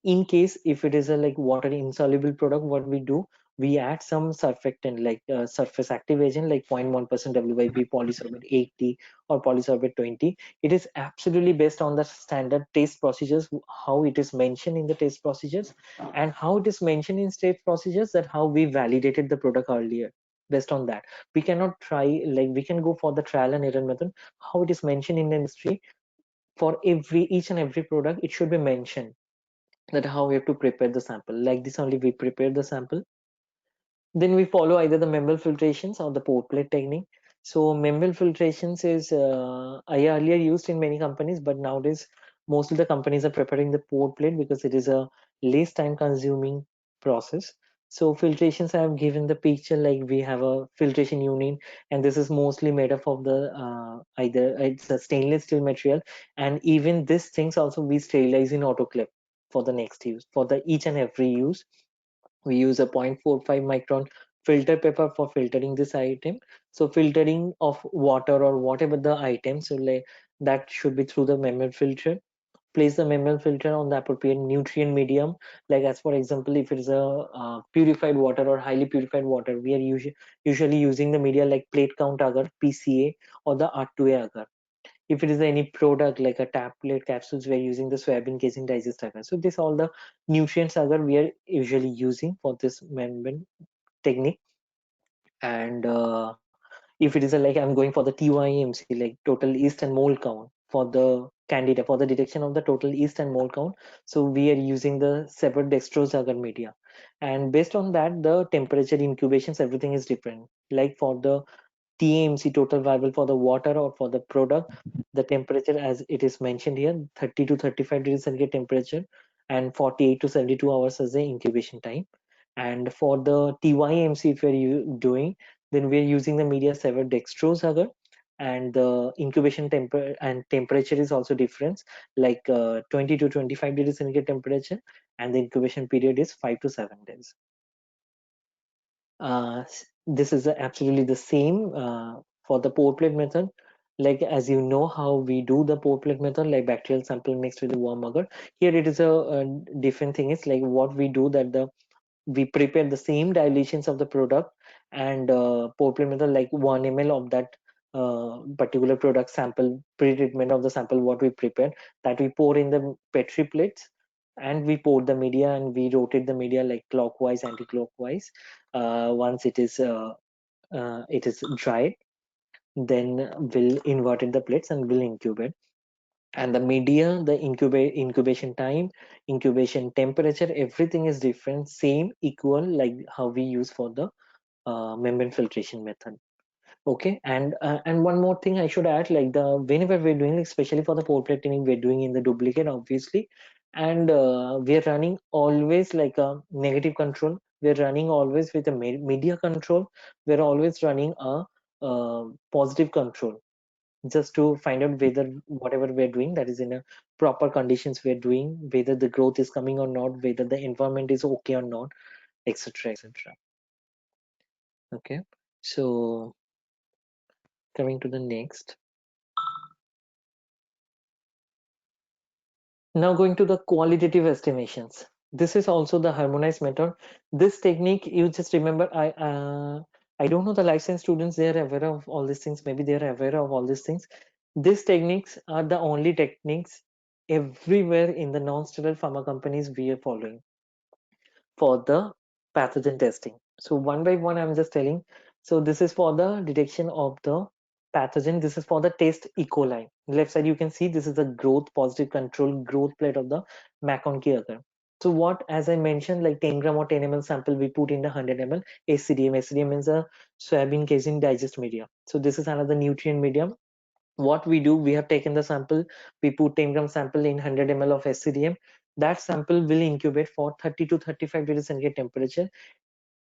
In case if it is a like water insoluble product, what we do, we add some surfactant like surface active agent like 0.1% WYP, polysorbate 80 or polysorbate 20. It is absolutely based on the standard test procedures, how it is mentioned in the test procedures and how it is mentioned in state procedures, that how we validated the product earlier. Based on that, we cannot try, like we can go for the trial and error method, how it is mentioned in the industry. For each and every product, it should be mentioned that how we have to prepare the sample. Like this only we prepare the sample. Then we follow either the membrane filtrations or the pore plate technique. So membrane filtrations is I earlier used in many companies, but nowadays most of the companies are preparing the pore plate because it is a less time consuming process. So filtrations, I have given the picture, like we have a filtration unit, and this is mostly made up of the either it's a stainless steel material, and even these things also we sterilize in autoclave for the next use. For the each and every use, we use a 0.45 micron filter paper for filtering this item. So filtering of water or whatever the item, so like that should be through the membrane filter. Place the membrane filter on the appropriate nutrient medium, like as for example, if it is a purified water or highly purified water, we are usually using the media like plate count agar, PCA, or the R2A agar. If it is any product like a tablet capsules, we're using the soybean casein digest agar. So this all the nutrients agar we are usually using for this membrane technique. And if it is a, like I'm going for the TYMC, like total yeast and mold count for the candida, for the detection of the total yeast and mold count, so we are using the separate dextrose agar media, and based on that the temperature, incubations, everything is different. Like for the TAMC, total viable, for the water or for the product, the temperature as it is mentioned here, 30 to 35 degrees centigrade temperature, and 48 to 72 hours as the incubation time. And for the TYMC, if we're doing, then we're using the media severed dextrose agar, and the incubation temperature is also different, like 20 to 25 degrees centigrade temperature, and the incubation period is 5 to 7 days. This is absolutely the same for the pore plate method. Like as you know how we do the pore plate method, like bacterial sample mixed with the worm agar. Here it is a different thing. It's like what we do, that we prepare the same dilutions of the product, and pore plate method, like 1 ml of that particular product sample, pre-treatment of the sample what we prepared, that we pour in the Petri plates, and we pour the media and we rotate the media like clockwise, anti-clockwise. Once it is dried, then we'll invert the plates and we'll incubate. And the media, the incubation time, incubation temperature, everything is different, same, equal, like how we use for the membrane filtration method. Okay, and one more thing I should add, like the whenever we're doing, especially for the pore plate technique, we're doing in the duplicate obviously, and we're running always like a negative control. We're running always with a media control. We're always running a positive control, just to find out whether whatever we're doing, that is in a proper conditions we're doing, whether the growth is coming or not, whether the environment is okay or not, etc, etc. Okay, so coming to the next. Now going to the qualitative estimations. This is also the harmonized method. This technique, you just remember, I don't know the life science students, they are aware of all these things. Maybe they are aware of all these things. These techniques are the only techniques everywhere in the non-sterile pharma companies we are following for the pathogen testing. So one by one, I'm just telling. So this is for the detection of the pathogen. This is for the test E. coli. Left side, you can see this is the growth positive control growth plate of the McConkey agar. So what, as I mentioned, like 10 gram or 10 ml sample we put in the 100 ml SCDM. SCDM means a soybean casein digest media. So this is another nutrient medium. What we do, we have taken the sample, we put 10 gram sample in 100 ml of SCDM. That sample will incubate for 30 to 35 degrees centigrade temperature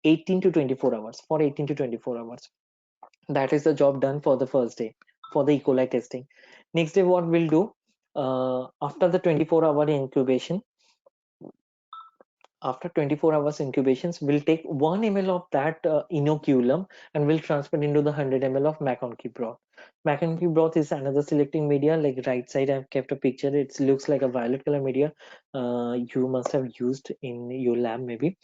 18 to 24 hours, for 18 to 24 hours. That is the job done for the first day for the E. coli testing. Next day, what we'll do, after the 24-hour incubation, after 24 hours incubations, we'll take 1 ml of that inoculum and we'll transfer into the 100 ml of McConkey broth. McConkey broth is another selecting media. Like right side, I've kept a picture. It looks like a violet color media. You must have used in your lab maybe.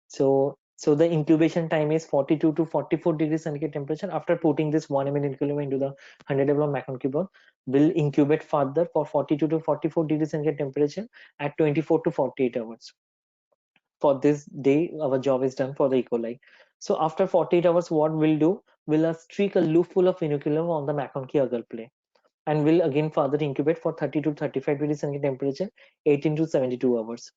So the incubation time is 42 to 44 degrees centigrade temperature. After putting this 1 ml inoculum into the 100 ml of McConkey broth, will incubate further for 42 to 44 degrees centigrade temperature at 24 to 48 hours. For this day, our job is done for the E. coli. So after 48 hours, what we'll do, we'll streak a loop full of inoculum on the McConkey agar plate and will again further incubate for 30 to 35 degrees centigrade temperature, 18 to 72 hours.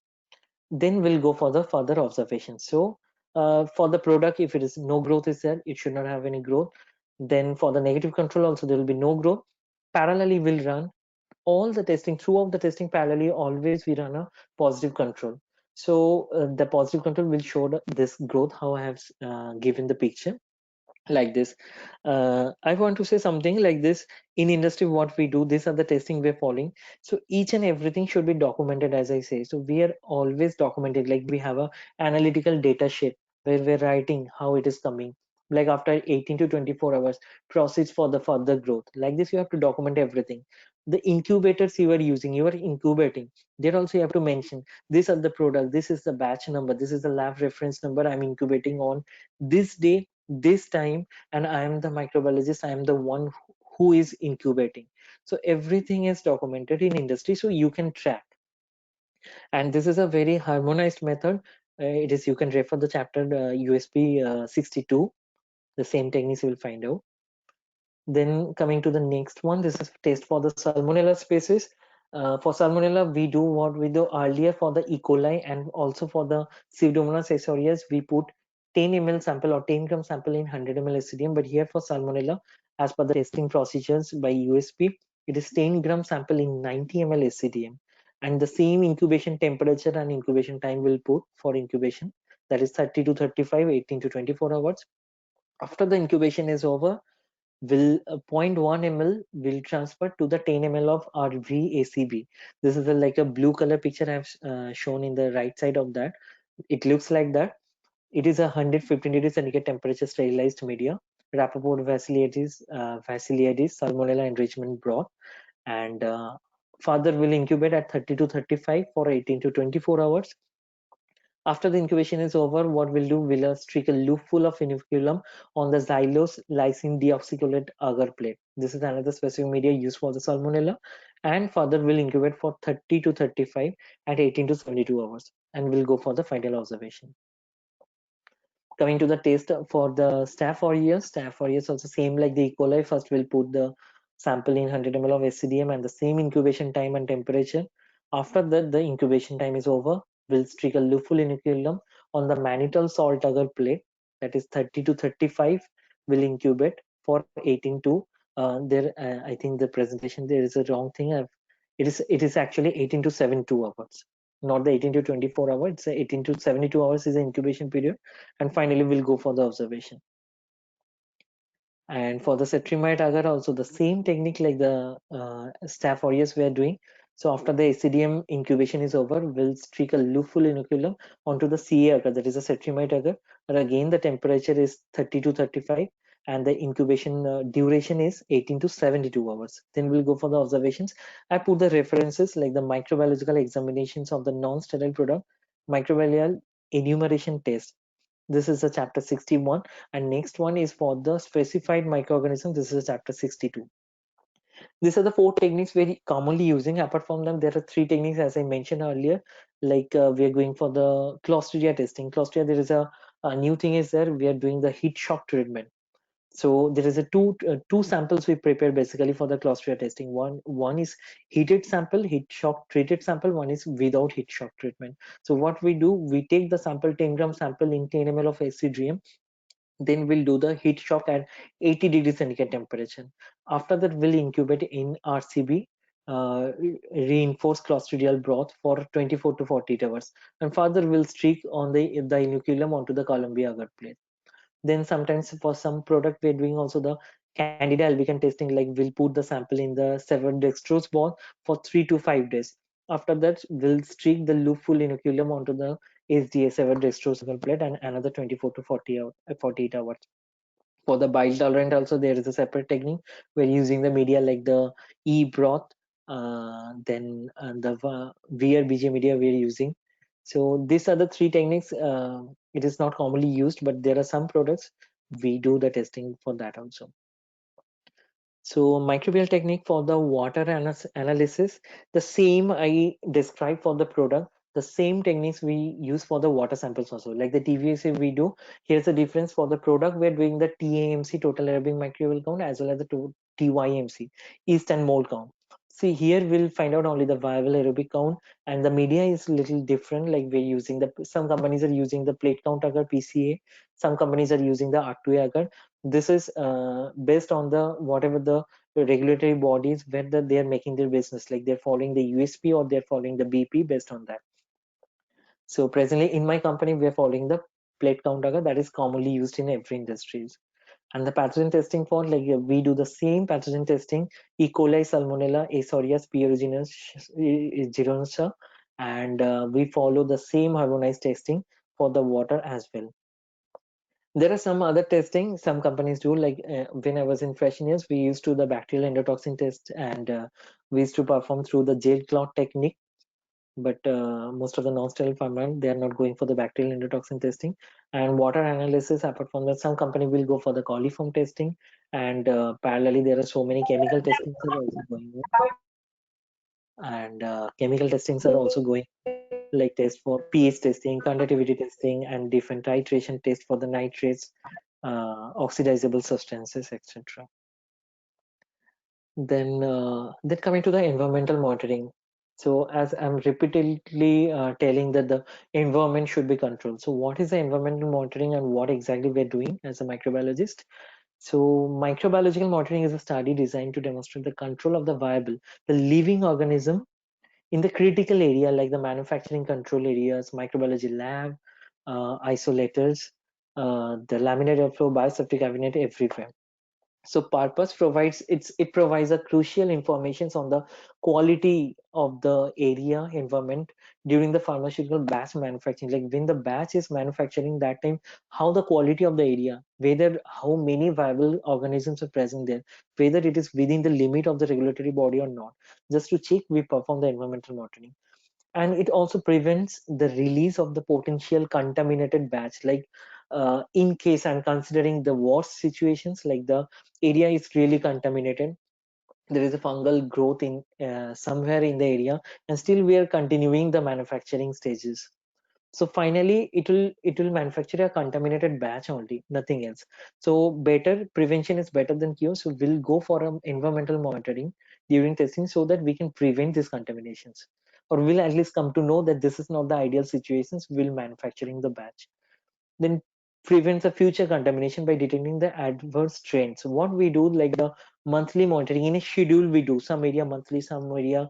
Then we'll go for the further observation. So for the product, if it is no growth is there, it should not have any growth. Then for the negative control also, there will be no growth. Parallelly, we'll run all the testing. Throughout the testing parallelly, always we run a positive control. So the positive control will show this growth, how I have given the picture like this. I want to say something like this. In industry, what we do, these are the testing we're following. So each and everything should be documented, as I say. So we are always documented, like we have a analytical data sheet where we're writing how it is coming, like after 18 to 24 hours proceeds for the further growth. Like this, you have to document everything. The incubators you are using, you are incubating, there also you have to mention these are the product, this is the batch number, this is the lab reference number, I'm incubating on this day, this time, and I am the microbiologist, I am the one who is incubating. So everything is documented in industry, so you can track. And this is a very harmonized method. It is, you can refer the chapter USP 62, the same techniques you will find out. Then coming to the next one, this is test for the salmonella species. For salmonella, we do what we do earlier for the E. coli and also for the Pseudomonas aereus, we put 10 ml sample or 10 gram sample in 100 ml SCDM. But here for salmonella, as per the testing procedures by USP, it is 10 gram sample in 90 ml SCDM. And the same incubation temperature and incubation time will put for incubation, that is 30 to 35, 18 to 24 hours. After the incubation is over, will 0.1 ml will transfer to the 10 ml of RVACB. This is like a blue color picture I've shown in the right side of that. It looks like that. It is a 115 degrees centigrade temperature sterilized media, Rappaport Vacilliaris Salmonella enrichment broth, and further will incubate at 30 to 35 for 18 to 24 hours. After the incubation is over, what we'll do, we'll streak a loop full of inoculum on the xylose lysine deoxycholate agar plate. This is another specific media used for the salmonella, and further will incubate for 30 to 35 at 18 to 72 hours, and we'll go for the final observation. Coming to the test for the Staph aureus also same like the E. coli. First we'll put the sample in 100 ml of SCDM and the same incubation time and temperature. After that, the incubation time is over, we'll streak a loopful inoculum on the mannitol salt agar plate, that is 30 to 35, will incubate for 18 to I think the presentation there is a wrong thing. It is actually 18 to 72 hours, not the 18 to 24 hours. It's 18 to 72 hours is the incubation period, and finally we'll go for the observation. And for the cetrimide agar also the same technique like the Staph aureus we are doing. So after the SCDM incubation is over, we'll streak a loopful inoculum onto the CA agar, that is a cetrimide agar. And again, the temperature is 30 to 35, and the incubation duration is 18 to 72 hours. Then we'll go for the observations. I put the references like the microbiological examinations of the non-sterile product, microbial enumeration test. This is the chapter 61, and next one is for the specified microorganism. This is chapter 62. These are the 4 techniques very commonly using. Apart from them, there are 3 techniques as I mentioned earlier. Like we are going for the Clostridia testing. Clostridia, there is a A new thing is there, we are doing the heat shock treatment. So there is a two samples we prepare basically for the Clostridia testing. One is heated sample, heat shock treated sample. One is without heat shock treatment. So what we do, we take the sample, 10-gram sample in 10 ml of SCGM. Then we'll do the heat shock at 80 degrees centigrade temperature. After that, we'll incubate in RCB, reinforced clostridial broth for 24 to 48 hours. And further, we'll streak on the inoculum onto the Columbia agar plate. Then sometimes for some product, we're doing also the Candida albicans testing, like we'll put the sample in the severed dextrose ball for 3 to 5 days. After that, we'll streak the loop full inoculum onto the SDA severed dextrose plate and another 24 to 48 hours. For the bile tolerant also, there is a separate technique. We're using the media like the E broth, then the VRBJ media we're using. So these are the three techniques. It is not commonly used, but there are some products we do the testing for that also. So microbial technique for the water analysis, the same I described for the product, the same techniques we use for the water samples also. Like the TVSA we do, here's the difference for the product. We're doing the TAMC, total aerobic microbial count, as well as the TYMC, yeast and mold count. See, here we'll find out only the viable aerobic count, and the media is little different. Like we're using some companies are using the plate count agar PCA, some companies are using the R2A agar. This is based on the whatever the regulatory bodies where they are making their business, like they're following the USP or they're following the BP based on that. So presently in my company, we are following the plate count agar that is commonly used in every industries. And the pathogen testing for, like we do the same pathogen testing, E. coli, Salmonella, Asorias, P. aeuginosa, and we follow the same harmonized testing for the water as well. There are some other testing some companies do, like when I was in Fresenius, we used to the bacterial endotoxin test, and we used to perform through the gel clot technique. But most of the non-sterile pharma, they are not going for the bacterial endotoxin testing. And water analysis, apart from that, some company will go for the coliform testing, and parallelly there are so many chemical testings are also going on. And chemical testings are also going, like test for pH testing, conductivity testing, and different titration test for the nitrates, oxidizable substances, etc. Then coming to the environmental monitoring. So as I'm repeatedly telling that the environment should be controlled. So what is the environmental monitoring and what exactly we're doing as a microbiologist? So microbiological monitoring is a study designed to demonstrate the control of the viable, the living organism in the critical area, like the manufacturing control areas, microbiology lab, isolators, the laminar airflow, biosafety cabinet, everywhere. So purpose provides it provides a crucial information on the quality of the area environment during the pharmaceutical batch manufacturing, like when the batch is manufacturing, that time how the quality of the area, whether how many viable organisms are present there, whether it is within the limit of the regulatory body or not. Just to check, we perform the environmental monitoring. And it also prevents the release of the potential contaminated batch, like in case I'm considering the worst situations, like the area is really contaminated, there is a fungal growth in somewhere in the area, and still we are continuing the manufacturing stages. So finally it will manufacture a contaminated batch only, nothing else. So better prevention is better than cure, so we'll go for environmental monitoring during testing so that we can prevent these contaminations, or we'll at least come to know that this is not the ideal situations while manufacturing the batch. Then prevents the future contamination by detecting the adverse trends. So what we do, like the monthly monitoring in a schedule, we do some area monthly, some area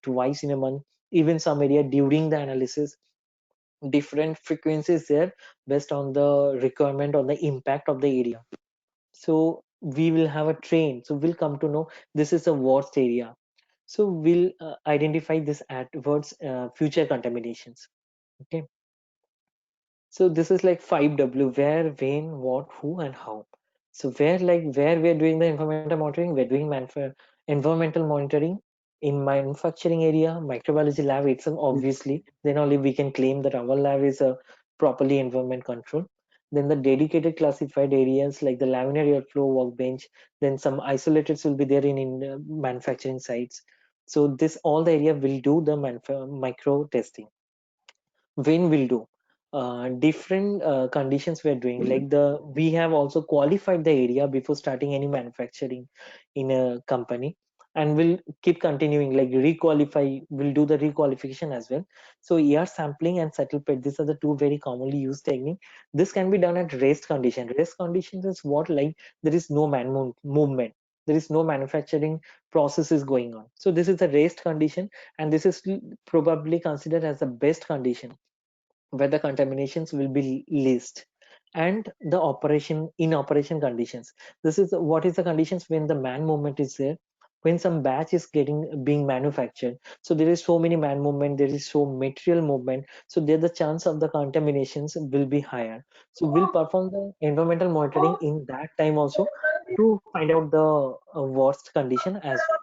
twice in a month, even some area during the analysis, different frequencies there based on the requirement or the impact of the area. So we will have a train, so we'll come to know this is the worst area, so we'll identify this adverse future contaminations. Okay, so this is like 5W: where, when, what, who, and how. So where we're doing the environmental monitoring, we're doing environmental monitoring in manufacturing area, microbiology lab itself, obviously. Then only we can claim that our lab is a properly environment control. Then the dedicated classified areas like the laminar airflow workbench, then some isolators will be there in manufacturing sites. So this all the area will do the micro testing. When will do different conditions we're doing. Like we have also qualified the area before starting any manufacturing in a company, and we'll keep continuing, like requalify, we'll do the requalification as well. So ER sampling and settle plate, these are the two very commonly used technique. This can be done at rest condition. Rest conditions is what, like there is no movement, there is no manufacturing process is going on. So this is a rest condition, and this is probably considered as the best condition where the contaminations will be least. And the operation, in operation conditions, this is what is the conditions when the man movement is there, when some batch is being manufactured. So there is so many man movement, there is so material movement, so there the chance of the contaminations will be higher. So we'll perform the environmental monitoring in that time also to find out the worst condition as well.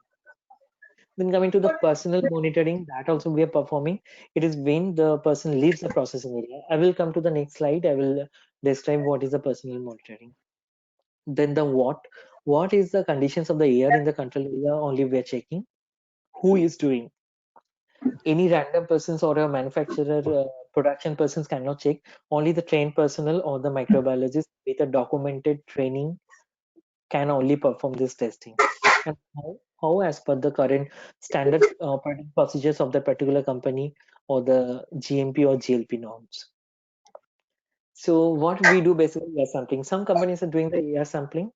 Then coming to the personal monitoring, that also we are performing. It is when the person leaves the processing area. I will come to the next slide. I will describe what is the personal monitoring. Then the what is the conditions of the air in the control area only we are checking. Who is doing? Any random persons or a manufacturer production persons cannot check. Only the trained personnel or the microbiologist with a documented training can only perform this testing. And how as per the current standard operating procedures of the particular company or the GMP or GLP norms. So what we do basically air sampling. Some companies are doing the air sampling,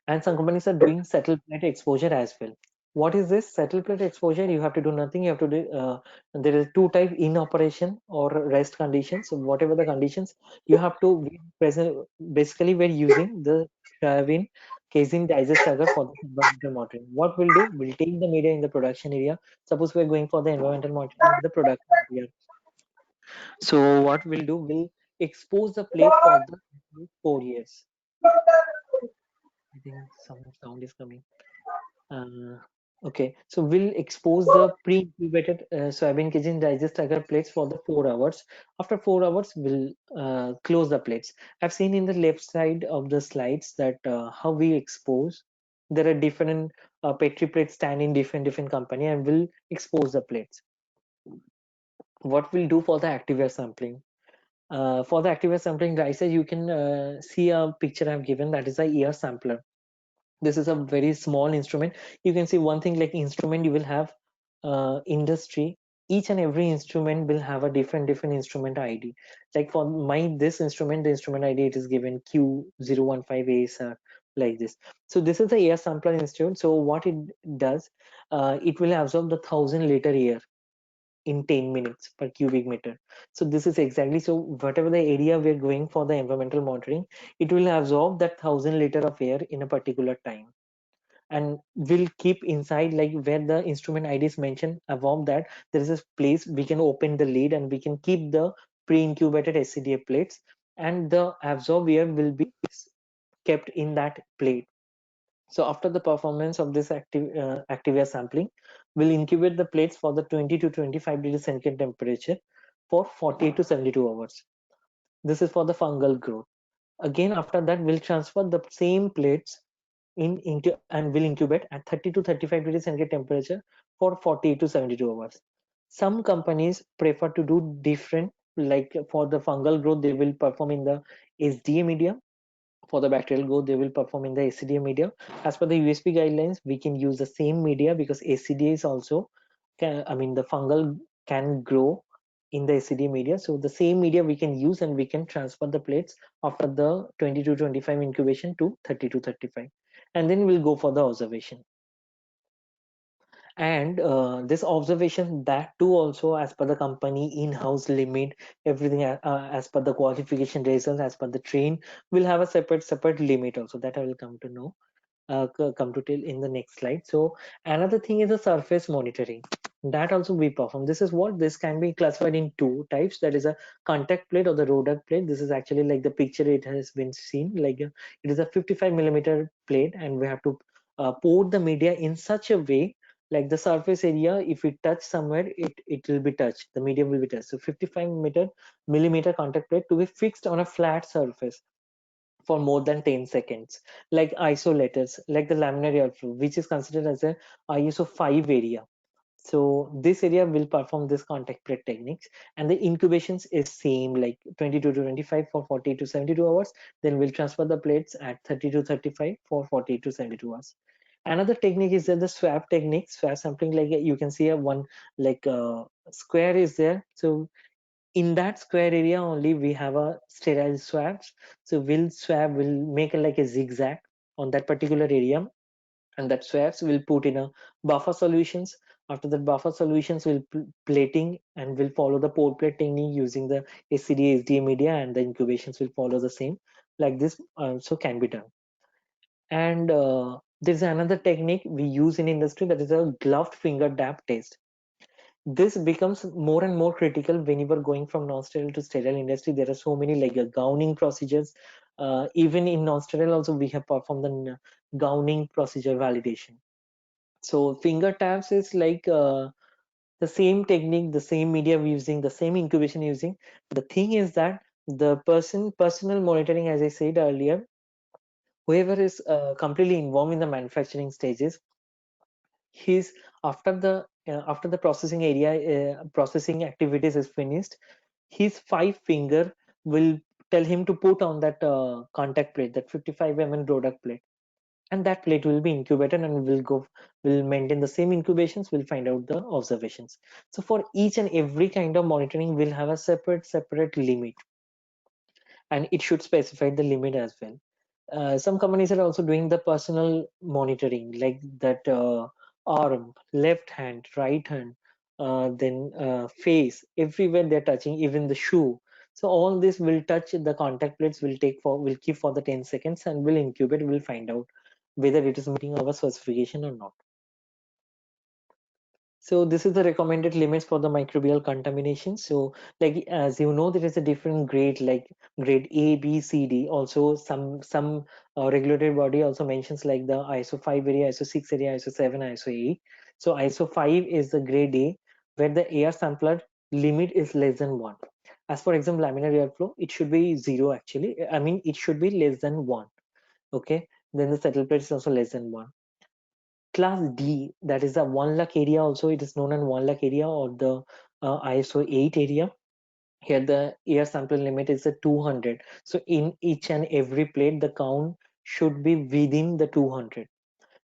and some companies are doing settle plate exposure as well. What is this settle plate exposure? You have to do nothing. You have to do there is two type, in operation or rest conditions. So whatever the conditions, you have to be present. Basically, we're using the Travin casein digest agar for the environmental monitoring. What we'll do, we'll take the media in the production area. Suppose we're going for the environmental monitoring in the production area. So what we'll do, we'll expose the plate for the 4 years. I think some sound is coming. Uh, okay, so we'll expose the pre-incubated soybean casein digest agar plates for the 4 hours. After 4 hours, we'll close the plates. I've seen in the left side of the slides that how we expose. There are different Petri plates stand in different company, and we'll expose the plates. What we'll do for the active air sampling? For the active air sampling, Raisa, you can see a picture I've given, that is a ear sampler. This is a very small instrument. You can see one thing, like instrument, you will have industry. Each and every instrument will have a different instrument ID. Like for this instrument, the instrument ID, it is given Q015ASR, like this. So this is the air sampler instrument. So what it does, it will absorb the 1,000 liter air in 10 minutes per cubic meter. So this is exactly, so whatever the area we're going for the environmental monitoring, it will absorb that 1,000 liter of air in a particular time, and will keep inside, like where the instrument ID is mentioned above that, there is a place we can open the lid and we can keep the pre-incubated SCDA plates, and the absorbed air will be kept in that plate. So after the performance of this active air sampling, we'll incubate the plates for the 20 to 25 degrees centigrade temperature for 48 to 72 hours. This is for the fungal growth. Again, after that, we'll transfer the same plates into and will incubate at 30 to 35 degrees centigrade temperature for 48 to 72 hours. Some companies prefer to do different, like for the fungal growth, they will perform in the SDA media. For the bacterial growth, they will perform in the ACDA media. As per the USP guidelines, we can use the same media because ACDA is also, the fungal can grow in the ACDA media. So the same media we can use, and we can transfer the plates after the 20 to 25 incubation to 30 to 35. And then we'll go for the observation. And this observation, that too also as per the company in-house limit, everything as per the qualification results, as per the train, will have a separate limit also, that I will come to know, come to tell in the next slide. So another thing is the surface monitoring, that also we perform. This is what, this can be classified in two types, that is a contact plate or the Rodak plate. This is actually like the picture it has been seen, like it is a 55 millimeter plate, and we have to pour the media in such a way, like the surface area, if it touch somewhere, it will be touched, the medium will be touched. So 55 millimeter contact plate to be fixed on a flat surface for more than 10 seconds, like isolators, like the laminar air flow, which is considered as a ISO 5 area. So this area will perform this contact plate techniques, and the incubations is same, like 22 to 25 for 40 to 72 hours. Then we'll transfer the plates at 30 to 35 for 40 to 72 hours. Another technique is that the swab technique, swab sampling, like you can see a one like square is there. So in that square area only we have a sterile swabs. So will make a, like a zigzag on that particular area, and that swabs will put in a buffer solutions. After that buffer solutions will plating and will follow the port plate technique using the SCD SDA media, and the incubations will follow the same. Like this also can be done. And there's another technique we use in industry, that is a gloved finger dab test. This becomes more and more critical when you are going from non-sterile to sterile industry. There are so many like gowning procedures. Even in non-sterile also we have performed the gowning procedure validation. So finger taps is like the same technique, the same media we're using, the same incubation using. The thing is that the personal monitoring, as I said earlier, whoever is completely involved in the manufacturing stages, he's after the processing area processing activities is finished, his 5 finger will tell him to put on that contact plate, that 55 product plate, and that plate will be incubated and will maintain the same incubations, will find out the observations. So for each and every kind of monitoring we'll have a separate limit, and it should specify the limit as well. Some companies are also doing the personal monitoring, like that arm, left hand, right hand, then face, everywhere they're touching, even the shoe. So all this will touch the contact plates, will keep for the 10 seconds and will incubate, will find out whether it is meeting our specification or not. So this is the recommended limits for the microbial contamination. So like as you know, there is a different grade, like grade A, B, C, D. Also some regulatory body also mentions like the ISO 5 area, ISO 6 area, ISO 7, ISO 8. So ISO 5 is the grade A, where the air sampler limit is less than 1. As for example, laminar airflow, it should be 0 actually. I mean, it should be less than 1. Okay. Then the settle plate is also less than 1. Class D, that is the 1 lakh area, also it is known as 1 lakh area or the ISO 8 area. Here the air sample limit is a 200. So in each and every plate, the count should be within the 200.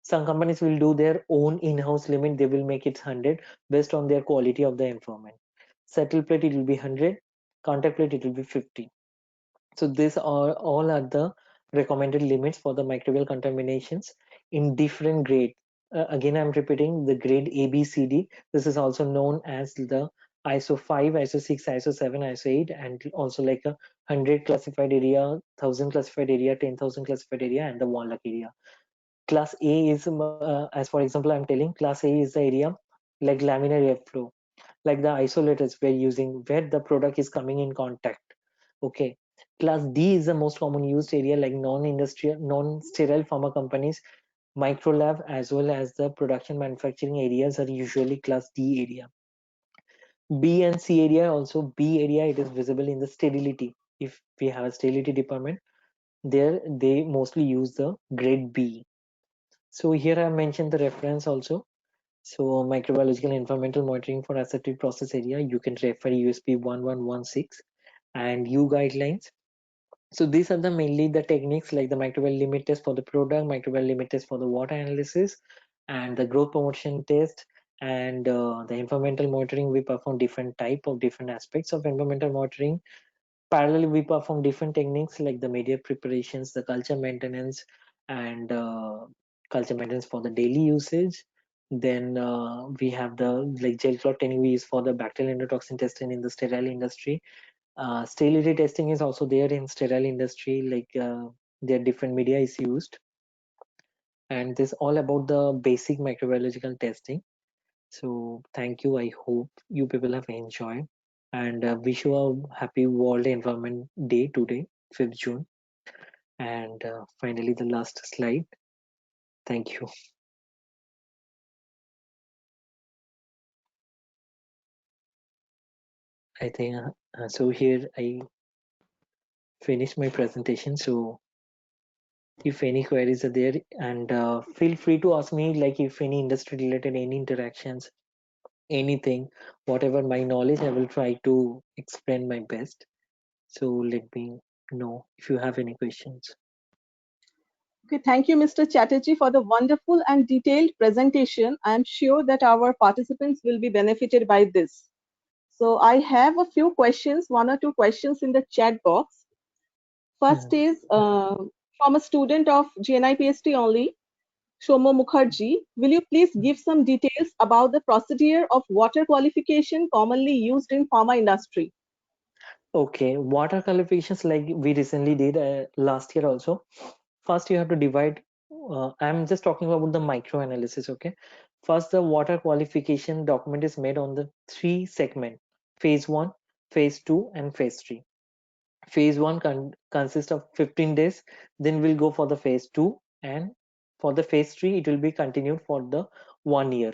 Some companies will do their own in-house limit. They will make it 100 based on their quality of the environment. Settle plate, it will be 100. Contact plate, it will be 50. So these are all are the recommended limits for the microbial contaminations in different grade. Again, I'm repeating the grade A, B, C, D. This is also known as the ISO 5, ISO 6, ISO 7, ISO 8, and also like a 100 classified area, 1000 classified area, 10,000 classified area, and the 1 lakh area. Class A is, as for example, I'm telling, class A is the area like laminar airflow, like the isolators we're using where the product is coming in contact. Okay. Class D is the most common used area, like non-industrial, non-sterile pharma companies, microlab, as well as the production manufacturing areas are usually class D area. B and C area, also B area, it is visible in the sterility. If we have a sterility department, there they mostly use the grade B. So here I mentioned the reference also. So microbiological environmental monitoring for aseptic process area, you can refer USP 1116 and U guidelines. So these are the mainly the techniques, like the microbial limit test for the product, microbial limit test for the water analysis, and the growth promotion test, and the environmental monitoring. We perform different type of different aspects of environmental monitoring. Parallelly, we perform different techniques like the media preparations, the culture maintenance, and culture maintenance for the daily usage. Then we have the like gel clot technique we use for the bacterial endotoxin testing in the sterile industry. Sterility testing is also there in sterile industry, like their different media is used. And this all about the basic microbiological testing. So thank you. I hope you people have enjoyed, and wish you a happy World Environment Day today, 5th June. And finally, the last slide. Thank you. I think so. Here I finished my presentation. So if any queries are there, and feel free to ask me, like if any industry related any interactions, anything, whatever my knowledge, I will try to explain my best. So let me know if you have any questions. Okay, thank you, Mr. Chatterjee, for the wonderful and detailed presentation. I am sure that our participants will be benefited by this. So I have a few questions, one or two questions in the chat box. First Mhm. is from a student of GNI PhD only, Shomo Mukherjee. Will you please give some details about the procedure of water qualification commonly used in pharma industry? Okay, water qualifications like we recently did last year also. First, you have to divide. I'm just talking about the micro analysis. Okay. First, the water qualification document is made on the three segment: phase one, phase two, and phase three. Phase one consists of 15 days. Then we'll go for the phase two, and for the phase three, it will be continued for the 1 year.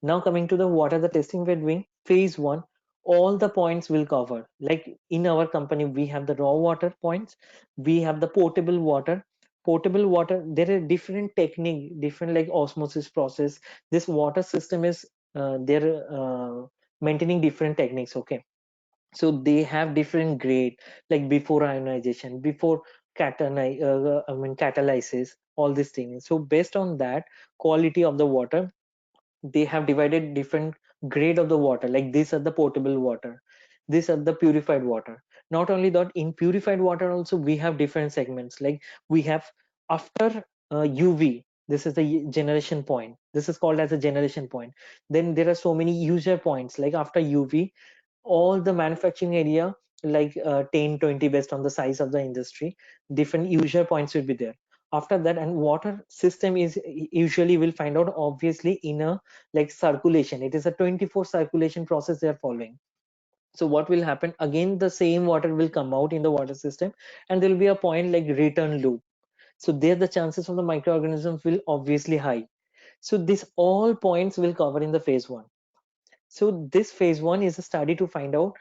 Now coming to the what are the testing we're doing? Phase one, all the points will cover. Like in our company, we have the raw water points, we have the potable water. Potable water, there are different technique, different like osmosis process. This water system is they're maintaining different techniques. Okay, so they have different grade, like before ionization, before catalysis, all these things. So based on that quality of the water, they have divided different grade of the water, like these are the potable water, these are the purified water. Not only that, in purified water also we have different segments, like we have after UV, this is the generation point, this is called as a generation point. Then there are so many user points, like after UV, all the manufacturing area, like 10-20 based on the size of the industry, different user points will be there. After that, and water system is usually will find out obviously in a like circulation, it is a 24 circulation process they are following. So what will happen, again the same water will come out in the water system, and there will be a point like return loop. So there the chances of the microorganisms will obviously high. So this all points will cover in the phase one. So this phase one is a study to find out.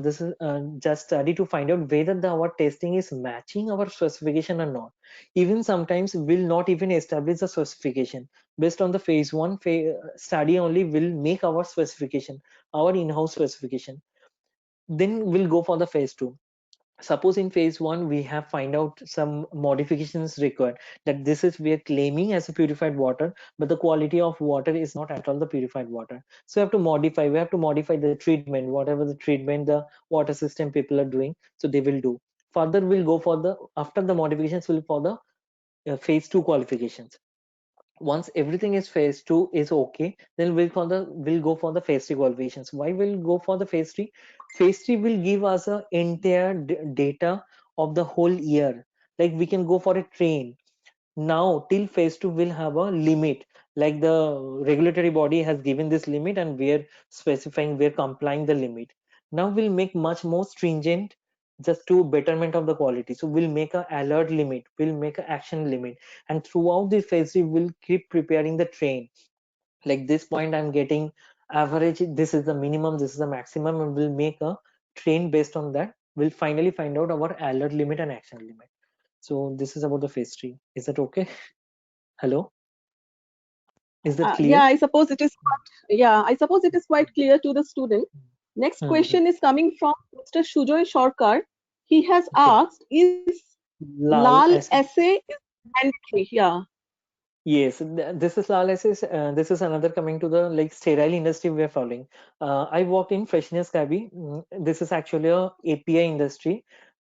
This is just study to find out whether our testing is matching our specification or not. Even sometimes we'll not even establish the specification. Based on the phase one study only will make our specification, our in-house specification. Then we'll go for the phase two. Suppose in phase one we have find out some modifications required, that this is we are claiming as a purified water, but the quality of water is not at all the purified water. So we have to modify the treatment, whatever the treatment the water system people are doing, so they will do. Further we'll go for the, after the modifications will for the phase two qualifications. Once everything is phase two is okay, then we'll go for the phase three qualifications. Why we'll go for the phase three? Phase three will give us a entire data of the whole year. Like we can go for a train. Now till phase two will have a limit, like the regulatory body has given this limit and we're specifying, we're complying the limit. Now we'll make much more stringent, just to betterment of the quality. So we'll make a alert limit, we'll make a action limit, and throughout the phase we will keep preparing the train. Like this point I'm getting average, this is the minimum, this is the maximum, and we'll make a train based on that. We'll finally find out our alert limit and action limit. So this is about the phase three. Is that okay? Hello, is that Yeah, clear? I suppose it is. Yeah, I suppose it is quite clear to the student. Next Mhm. question is coming from Mr. Sujoy Sarkar. He has Okay. asked, is Lal LAL as essay is mandatory? Yeah. yes, this is Lal as this is another coming to the like sterile industry we are following. I worked in Freshness Cabby. This is actually a API industry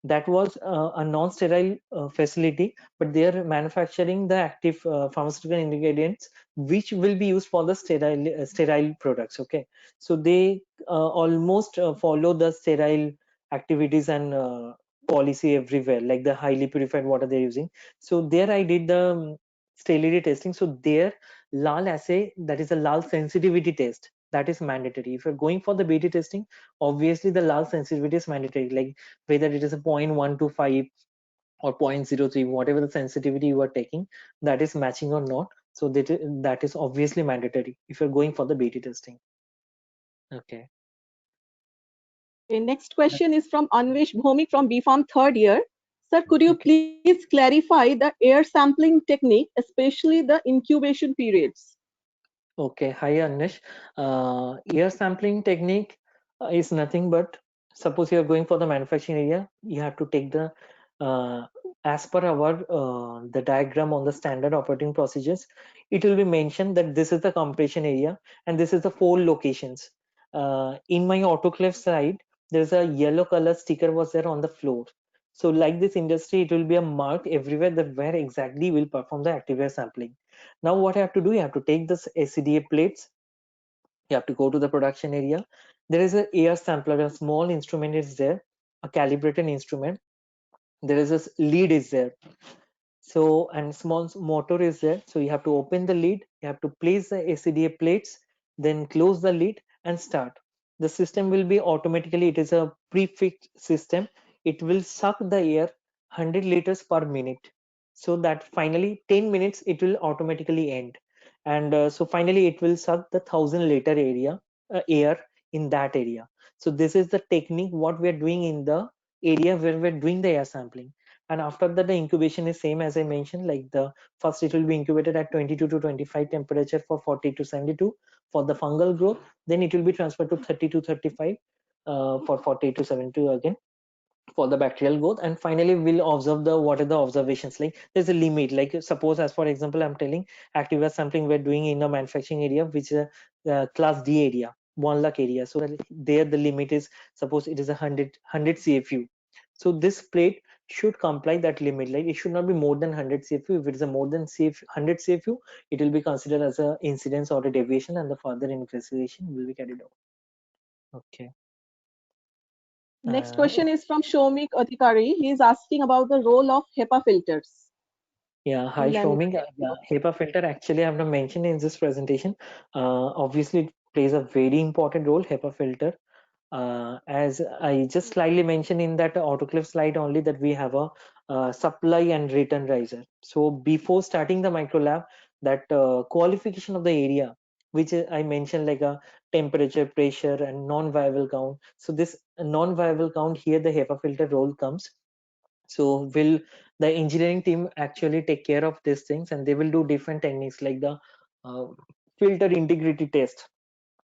that was a non-sterile facility, but they are manufacturing the active pharmaceutical ingredients which will be used for the sterile products. Okay, so they almost follow the sterile activities and policy everywhere, like the highly purified water they're using. So there I did the sterility testing. So there LAL assay, that is a LAL sensitivity test, that is mandatory. If you're going for the BT testing, obviously the LAL sensitivity is mandatory, like whether it is a 0.125 or 0.03, whatever the sensitivity you are taking, that is matching or not. So that is obviously mandatory if you're going for the BT testing. Okay. Okay, next question is from Anvesh Bhomik from BPharm third year. Sir, could you Okay. please clarify the air sampling technique, especially the incubation periods? Okay, hi Anish. Air sampling technique is nothing but, suppose you are going for the manufacturing area, you have to take the as per our the diagram on the standard operating procedures, it will be mentioned that this is the compression area and this is the four locations. In my autoclave side, there's a yellow color sticker was there on the floor. So like this industry, it will be a mark everywhere that where exactly will perform the active air sampling. Now what you have to do, you have to take this SCDA plates, you have to go to the production area. There is an air sampler, a small instrument is there, a calibrated instrument. There is a lead is there. So, and small motor is there. So you have to open the lid, you have to place the SCDA plates, then close the lid and start. The system will be automatically, it is a prefixed system. It will suck the air 100 liters per minute. So that finally 10 minutes, it will automatically end. And so finally it will suck the 1,000 liter air in that area. So this is the technique what we are doing in the area where we're doing the air sampling. And after that, the incubation is same as I mentioned, like the first it will be incubated at 22 to 25 temperature for 40 to 72 for the fungal growth. Then it will be transferred to 30 to 35 for 40 to 72 again for the bacterial growth. And finally we'll observe the what are the observations, like there's a limit, like suppose as for example I'm telling active air sampling we're doing in the manufacturing area, which is a class D area, 1 lakh area. So there the limit is, suppose it is a 100 CFU. So this plate should comply that limit, like it should not be more than 100 CFU. If it is a more than 100 CFU, it will be considered as a incidence or a deviation, and the further investigation will be carried out. Okay. Next uh, question is from Shomik Adhikari. He is asking about the role of HEPA filters. Yeah, hi We'll Shomik. elaborate Yeah, more. HEPA filter actually I have not mentioned in this presentation. Obviously, it plays a very important role, HEPA filter. As I just slightly mentioned in that autoclave slide only, that we have a supply and return riser. So before starting the micro lab, that qualification of the area, which I mentioned, like a temperature, pressure, and non-viable count. So this non-viable count here, the HEPA filter role comes. So will the engineering team actually take care of these things, and they will do different techniques like the uh, filter integrity test.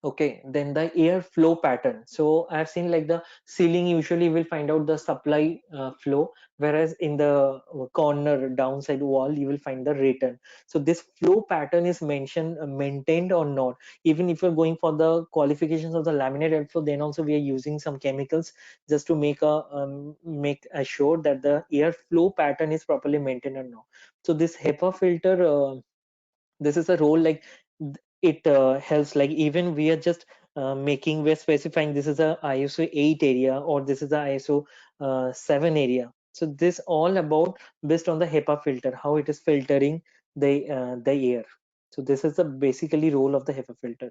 Okay, then the air flow pattern. So I've seen like the ceiling usually will find out the supply flow, whereas in the corner downside wall you will find the return. So this flow pattern is mentioned, maintained or not. Even if you're going for the qualifications of the laminate airflow, then also we are using some chemicals just to make assured that the air flow pattern is properly maintained or not. So this HEPA filter, this is a role like it helps, like even we are just we're specifying this is a ISO 8 area or this is a ISO 7 area. So this all about based on the HEPA filter, how it is filtering the air. So this is the basically role of the HEPA filter.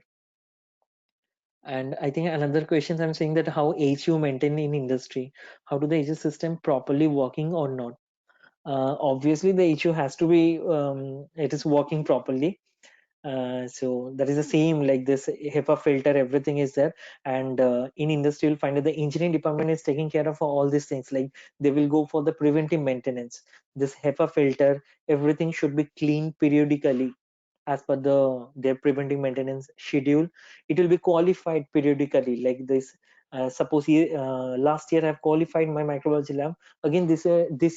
And I think another question I'm saying that how HU maintain in industry, how do the HU system properly working or not? Obviously the HU has to be it is working properly. So that is the same like this HEPA filter, everything is there. And in industry you'll find that the engineering department is taking care of all these things, like they will go for the preventive maintenance. This HEPA filter, everything should be cleaned periodically as per their preventive maintenance schedule. It will be qualified periodically, like this. Suppose last year I've qualified my microbiology lab. Again this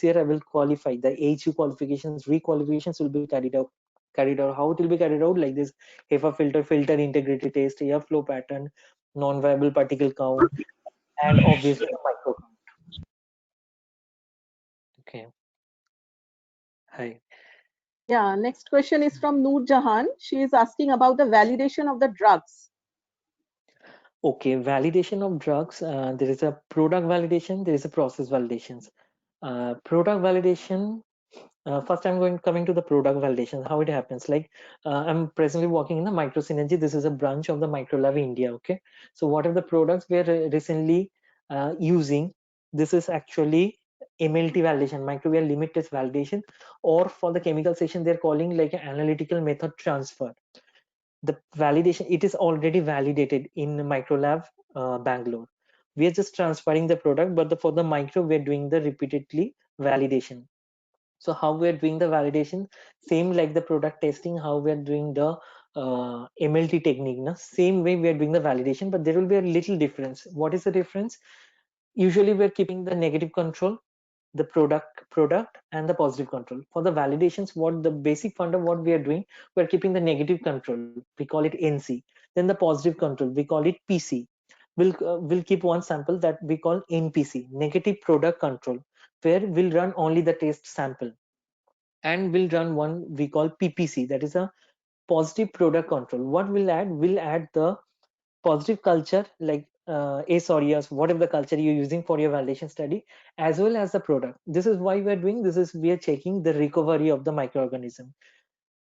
year I will qualify the HU qualifications, requalifications will be carried out. How it will be carried out, like this: HEPA filter integrity test, airflow pattern, non-viable particle count, and obviously the micro count. Okay. Hi. Yeah, next question is from Noor Jahan. She is asking about the validation of the drugs. Okay, validation of drugs. There is a product validation, there is a process validations. Product validation. First, coming to the product validation, how it happens. Like I'm presently working in the MicroSynergy. This is a branch of the Microlab India. Okay, so what are the products we are recently using? This is actually MLT validation, microbial limit test validation, or for the chemical section, they're calling like an analytical method transfer. The validation, it is already validated in Microlab Bangalore. We are just transferring the product, but for the micro, we're doing the repeatedly validation. So how we are doing the validation, same like the product testing, how we are doing the MLT technique, na? Same way we are doing the validation, but there will be a little difference. What is the difference? Usually we're keeping the negative control, the product and the positive control. For the validations, what the basic fund of what we are doing, we're keeping the negative control, we call it NC. Then the positive control, we call it PC. We'll keep one sample that we call NPC, negative product control, where we'll run only the test sample, and we'll run one we call PPC, that is a positive product control. What we'll add the positive culture, like ACE or ES, whatever the culture you're using for your validation study, as well as the product. This is why we're doing this, is we are checking the recovery of the microorganism.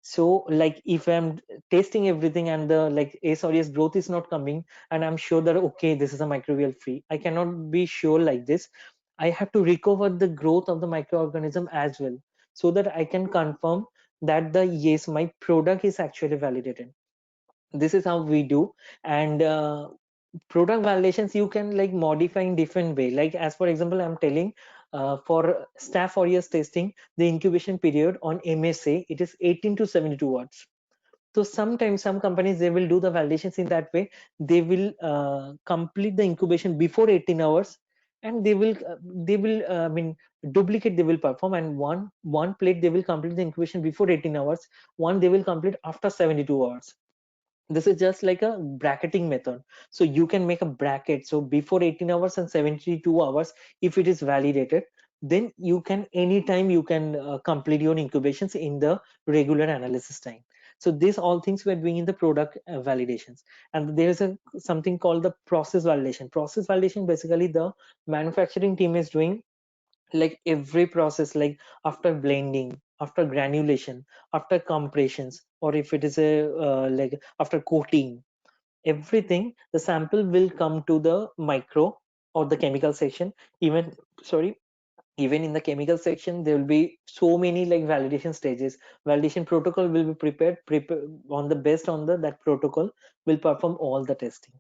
So like if I'm testing everything and the like ACE or ES growth is not coming, and I'm sure that okay, this is a microbial free, I cannot be sure like this. I have to recover the growth of the microorganism as well, so that I can confirm that the yes, my product is actually validated. This is how we do. And product validations you can like modify in different way. Like as for example, I'm telling for Staph aureus testing, the incubation period on MSA, it is 18 to 72 hours. So sometimes some companies, they will do the validations in that way. They will complete the incubation before 18 hours, and they will I mean duplicate they will perform, and one plate they will complete the incubation before 18 hours, one they will complete after 72 hours. This is just like a bracketing method. So you can make a bracket, so before 18 hours and 72 hours, if it is validated, then you can anytime you can complete your incubations in the regular analysis time. So these all things we're doing in the product validations. And there's a something called the process validation. Process validation, basically the manufacturing team is doing like every process, like after blending, after granulation, after compressions, or if it is a like after coating, everything, the sample will come to the micro or the chemical section. Even sorry, even in the chemical section there will be so many like validation stages. Validation protocol will be prepare on the best on the that protocol will perform all the testing.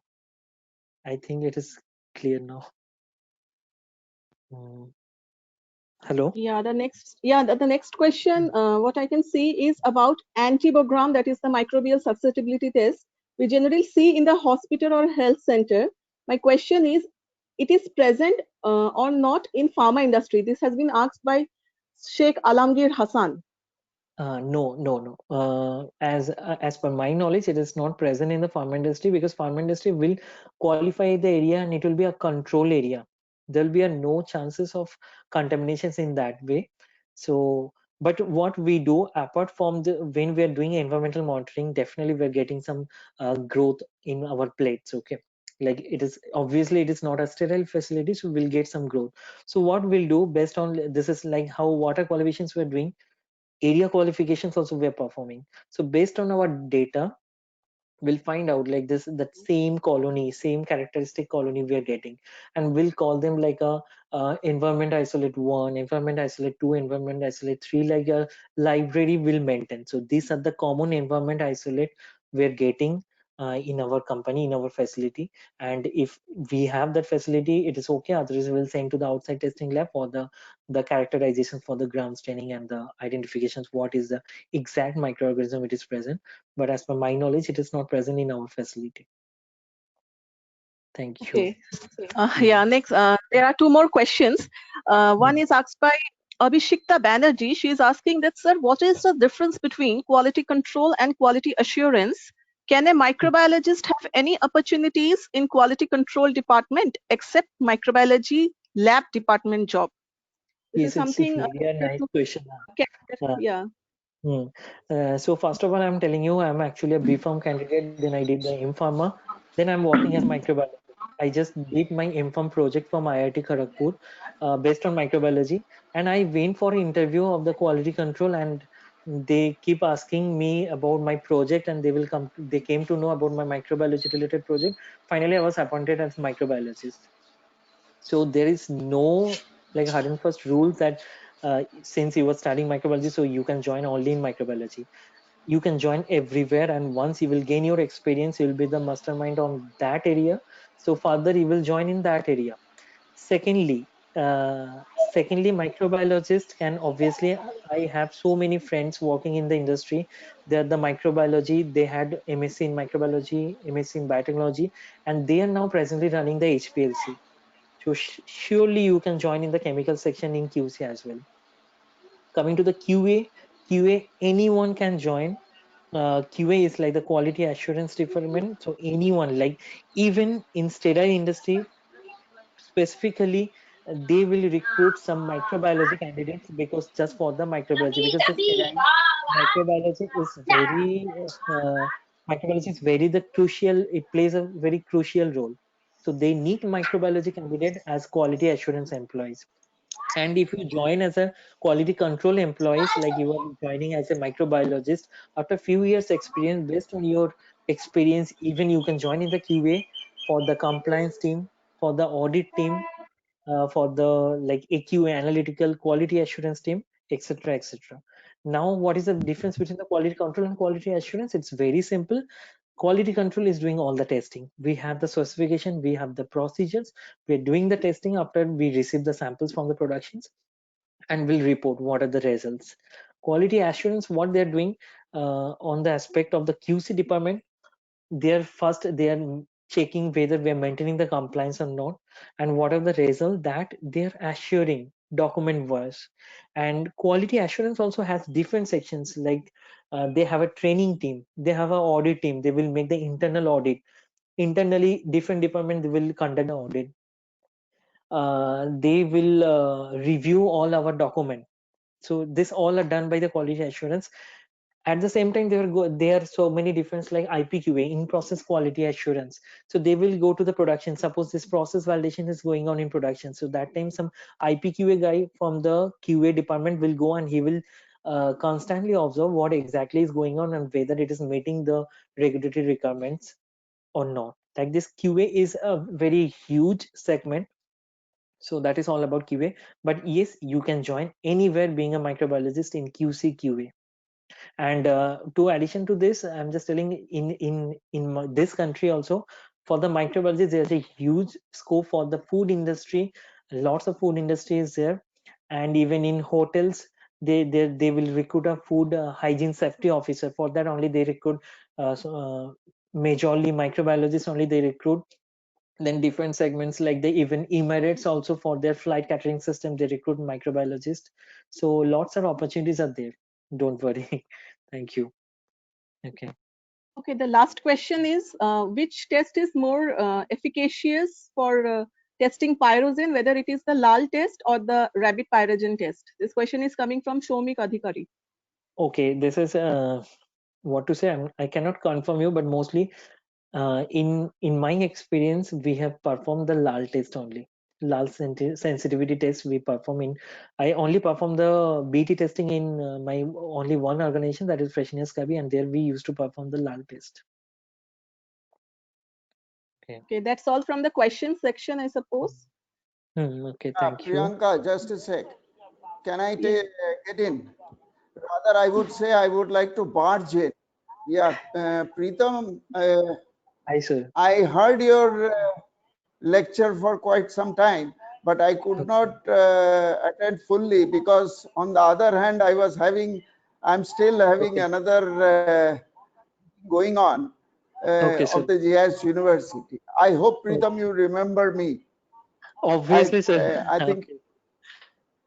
I think it is clear now. Hello. Yeah, the next question, what I can see is about antibogram, that is the microbial susceptibility test we generally see in the hospital or health center. My question is, it is present or not in pharma industry? This has been asked by Sheikh Alamgir Hassan. No. As per my knowledge, it is not present in the pharma industry, because pharma industry will qualify the area and it will be a control area. There will be no chances of contaminations in that way. So, but what we do apart from the when we are doing environmental monitoring, definitely we're getting some growth in our plates. Okay, like it is obviously it is not a sterile facility, so we'll get some growth. So what we'll do based on this is like how water qualifications we're doing, area qualifications also we are performing. So based on our data, we'll find out like this, that same colony, same characteristic colony we are getting, and we'll call them like a environment isolate 1, environment isolate 2, environment isolate 3, like a library will maintain. So these are the common environment isolate we're getting in our company, in our facility. And if we have that facility, it is okay, otherwise we'll send to the outside testing lab for the characterization, for the gram staining and the identifications what is the exact microorganism it is present. But as per my knowledge, it is not present in our facility. Thank you. Okay. Yeah, next, there are two more questions. One is asked by Abhishekta Banerjee. She is asking that, sir, what is the difference between quality control and quality assurance? Can a microbiologist have any opportunities in quality control department except microbiology lab department job? This Yes, is it's a something. very nice question. Yeah. So first of all, I'm telling you, I'm actually a B.Pharm candidate. Then I did the M.Pharma. Then I'm working as microbiologist. I just did my M.Pharm project from IIT Kharagpur based on microbiology, and I went for an interview of the quality control, and they keep asking me about my project, and they will come. They came to know about my microbiology related project. Finally, I was appointed as microbiologist. So there is no like hard and fast rule that since you were studying microbiology, so you can join only in microbiology. You can join everywhere, and once you will gain your experience, you will be the mastermind on that area. So further you will join in that area. Secondly, secondly, microbiologist can obviously, I have so many friends working in the industry. They're the microbiology, they had MSc in microbiology, MSc in biotechnology, and they are now presently running the HPLC. So surely you can join in the chemical section in QC as well. Coming to the QA, anyone can join. QA is like the quality assurance department. So anyone, like even in sterile industry, specifically, they will recruit some microbiology candidates because just for the microbiology, because the sterile microbiology is very microbiology is very the crucial. It plays a very crucial role. So they need microbiology candidate as quality assurance employees. And if you join as a quality control employees, like you are joining as a microbiologist, after few years experience, based on your experience, even you can join in the QA for the compliance team, for the audit team, for the like AQA analytical quality assurance team, etc., etc. Now, what is the difference between the quality control and quality assurance? It's very simple. Quality control is doing all the testing. We have the specification, we have the procedures, we're doing the testing after we receive the samples from the productions, and will report what are the results. Quality assurance, what they're doing on the aspect of the QC department, they are checking whether we're maintaining the compliance or not, and what are the results that they're assuring document wise. And quality assurance also has different sections, like they have a training team, they have an audit team, they will make the internal audit. Internally, different department, they will conduct the audit. They will review all our document. So this all are done by the quality assurance. At the same time, there are so many different, like IPQA, in process quality assurance. So they will go to the production. Suppose this process validation is going on in production, so that time some IPQA guy from the QA department will go, and he will constantly observe what exactly is going on and whether it is meeting the regulatory requirements or not. Like this QA is a very huge segment. So that is all about QA. But yes, you can join anywhere being a microbiologist in QC QA. And to addition to this, I'm just telling, this country also, for the microbiology, there's a huge scope for the food industry. Lots of food industry is there, and even in hotels, they will recruit a food hygiene safety officer. For that only they recruit majorly microbiologists only they recruit. Then different segments, like they even Emirates also, for their flight catering system, they recruit microbiologists. So lots of opportunities are there, don't worry. Thank you. Okay. Okay, the last question is, which test is more efficacious for testing pyrogen, whether it is the LAL test or the rabbit pyrogen test? This question is coming from Shomik Adhikari. Okay, this is what to say. I cannot confirm you, but mostly in my experience, we have performed the LAL test only. LAL sensitivity test we perform in. I only perform the BT testing in my only one organization, that is Freshness Kabi, and there we used to perform the LAL test. Okay, that's all from the question section, I suppose. Okay, thank you. Priyanka, just a sec. Can I get in? Rather, I would say I would like to barge in. Yeah, Preetham, Hi, sir. I heard your lecture for quite some time, but I could not attend fully because, on the other hand, I'm still having another going on of the GIS University. I hope, Preetham, you remember me. Obviously, sir. I think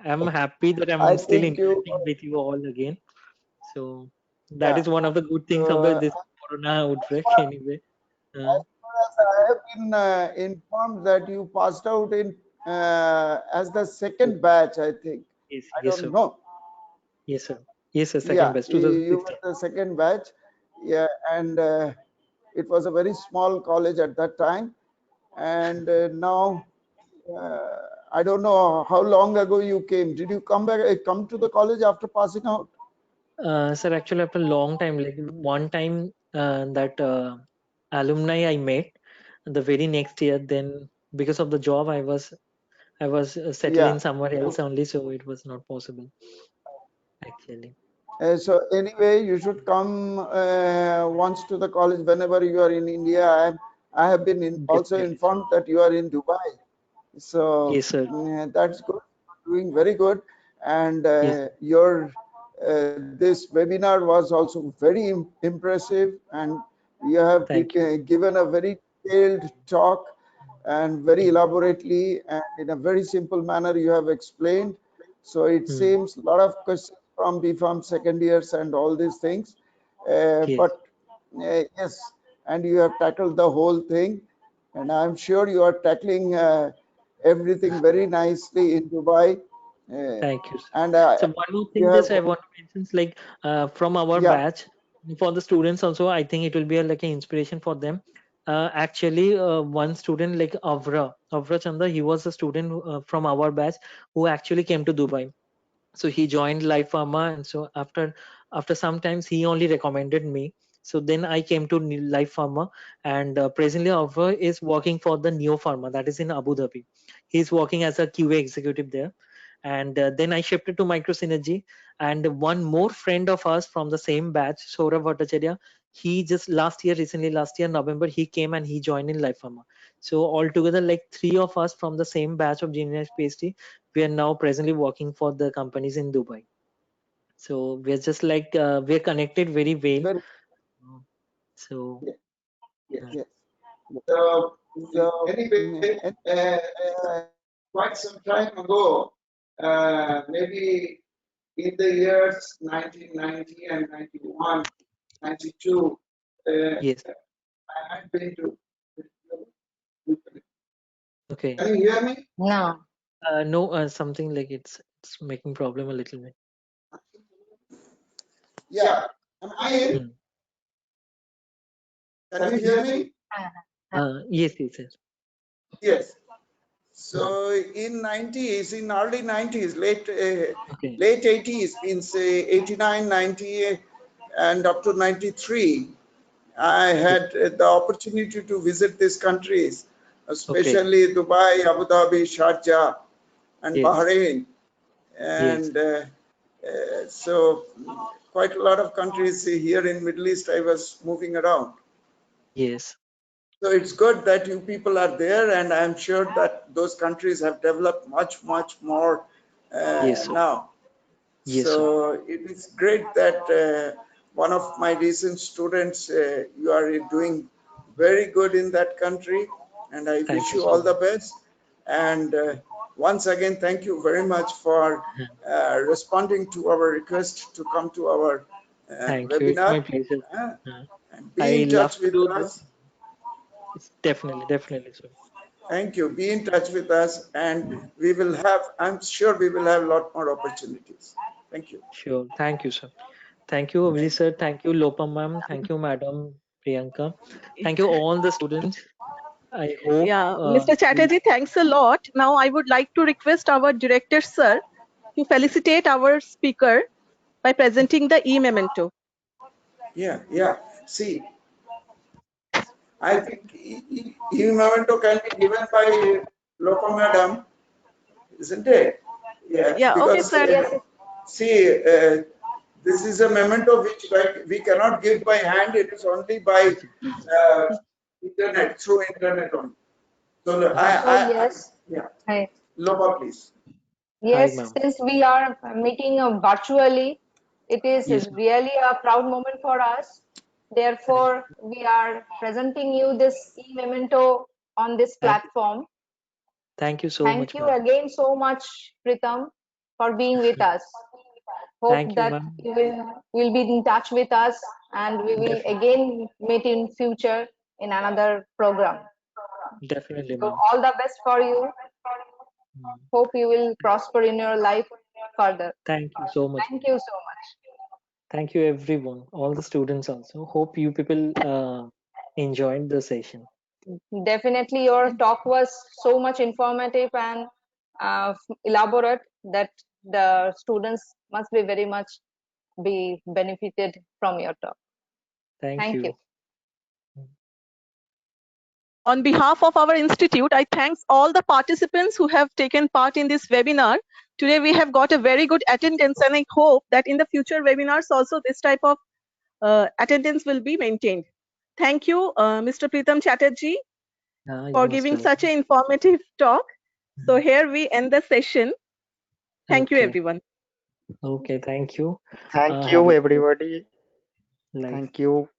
I'm happy that I'm still interacting with you all again. So that is one of the good things of this corona outbreak anyway. As far as I have been informed that you passed out in as the second batch, I think. Yes, I don't know. Yes, sir. Yes, sir. Second batch. You were the second batch. Yeah, and it was a very small college at that time. And now, I don't know how long ago you came. Did you come to the college after passing out? Sir, actually, after a long time, like one time that alumni I met the very next year, then because of the job, I was settling somewhere else only, so it was not possible actually. So anyway, you should come once to the college whenever you are in India. I have been also informed that you are in Dubai. So yes, sir. That's good. doing very good, and Yes. your this webinar was also very impressive, and you have Thank you. given a very detailed talk and very elaborately and in a very simple manner you have explained. So it Hmm. seems a lot of questions from BPharm second years and all these things, Yes. but yes, and you have tackled the whole thing, and I'm sure you are tackling everything very nicely in Dubai. Thank you, sir. And So one more you thing, have, just I want to mention, is like from our yeah, batch, for the students also, I think it will be like an inspiration for them. Actually, one student like Avra Chanda, he was a student from our batch who actually came to Dubai. So he joined Life Pharma, and so after sometimes he only recommended me. So then I came to Life Pharma, and presently Avra is working for the Neo Pharma, that is in Abu Dhabi. He's working as a QA executive there, and then I shifted to Microsynergy. And one more friend of ours from the same batch, Saurabh Bhattacharya, he just recently last year November, he came and he joined in Life Pharma. So altogether, like three of us from the same batch of Genius PhD, we are now presently working for the companies in Dubai. So we're just like we're connected very well. very, So yes. So, anyway, quite some time ago, maybe in the years 1990 and 91, 92, yes, I had been to. okay. Can you hear me? No. No, something like it's making problem a little bit. Yeah. Am I in? Hmm. Can you hear me? Yes, yes. Yes. So in 90s, in early 90s, Okay, late 80s, means 89, 90, and up to 93, I had the opportunity to visit these countries, okay. especially Dubai, Abu Dhabi, Sharjah, and Yes, Bahrain. yes, And so quite a lot of countries here in Middle East, I was moving around. yes, So it's good that you people are there, and I'm sure that those countries have developed much, much more yes, sir. now. Yes, sir. So it is great that one of my recent students, you are doing very good in that country, and I Thank wish you you so all the much. best. And once again, thank you very much for responding to our request to come to our Thank you. It's webinar. my pleasure. uh, Uh, and I be in love touch to with do this. us. It's definitely, sir. Thank you. Be in touch with us, and we will have, I'm sure we will have a lot more opportunities. Thank you. Sure. Thank you, sir. Thank you, Avri sir. Thank you, Lopa ma'am. Thank you, Madam Priyanka. Thank you, all the students. I hope Yeah, Mr. we. Chatterjee, thanks a lot. Now I would like to request our director, sir, to felicitate our speaker by presenting the e-memento. Yeah. See, I think memento can be given by Lopa Madam, isn't it? Yeah, Yeah, okay, because sir. see, this is a memento which we cannot give by hand. It is only by internet, through internet only. So So yes, yeah, hi. Lopa, please. Hi, Yes, ma'am. since we are meeting virtually, it is Yes, ma'am. really a proud moment for us. Thank, Therefore, we are presenting you this e-memento on this thank you. platform. Thank you so Thank much, you ma'am. again so much, Pritam, for being with us. Hope Thank you, that ma'am. you will be in touch with us, and we will Definitely, again meet in future in another program. definitely, So ma'am. all the best for you. Mm. Hope you will prosper in your life further. Thank you so much, Thank ma'am. you so much. Thank you, everyone, all the students also. Hope you people enjoyed the session. Definitely, your talk was so much informative and elaborate that the students must be very much be benefited from your talk. Thank Thank you. you. On behalf of our institute, I thanks all the participants who have taken part in this webinar. Today we have got a very good attendance, and I hope that in the future webinars also this type of attendance will be maintained. Thank you, Mr. Pritam Chatterjee, You're for most giving such welcome. an informative talk. So here we end the session. Thank you, Okay. everyone. Okay, thank you. Thank Have you, a everybody. life. Thank you.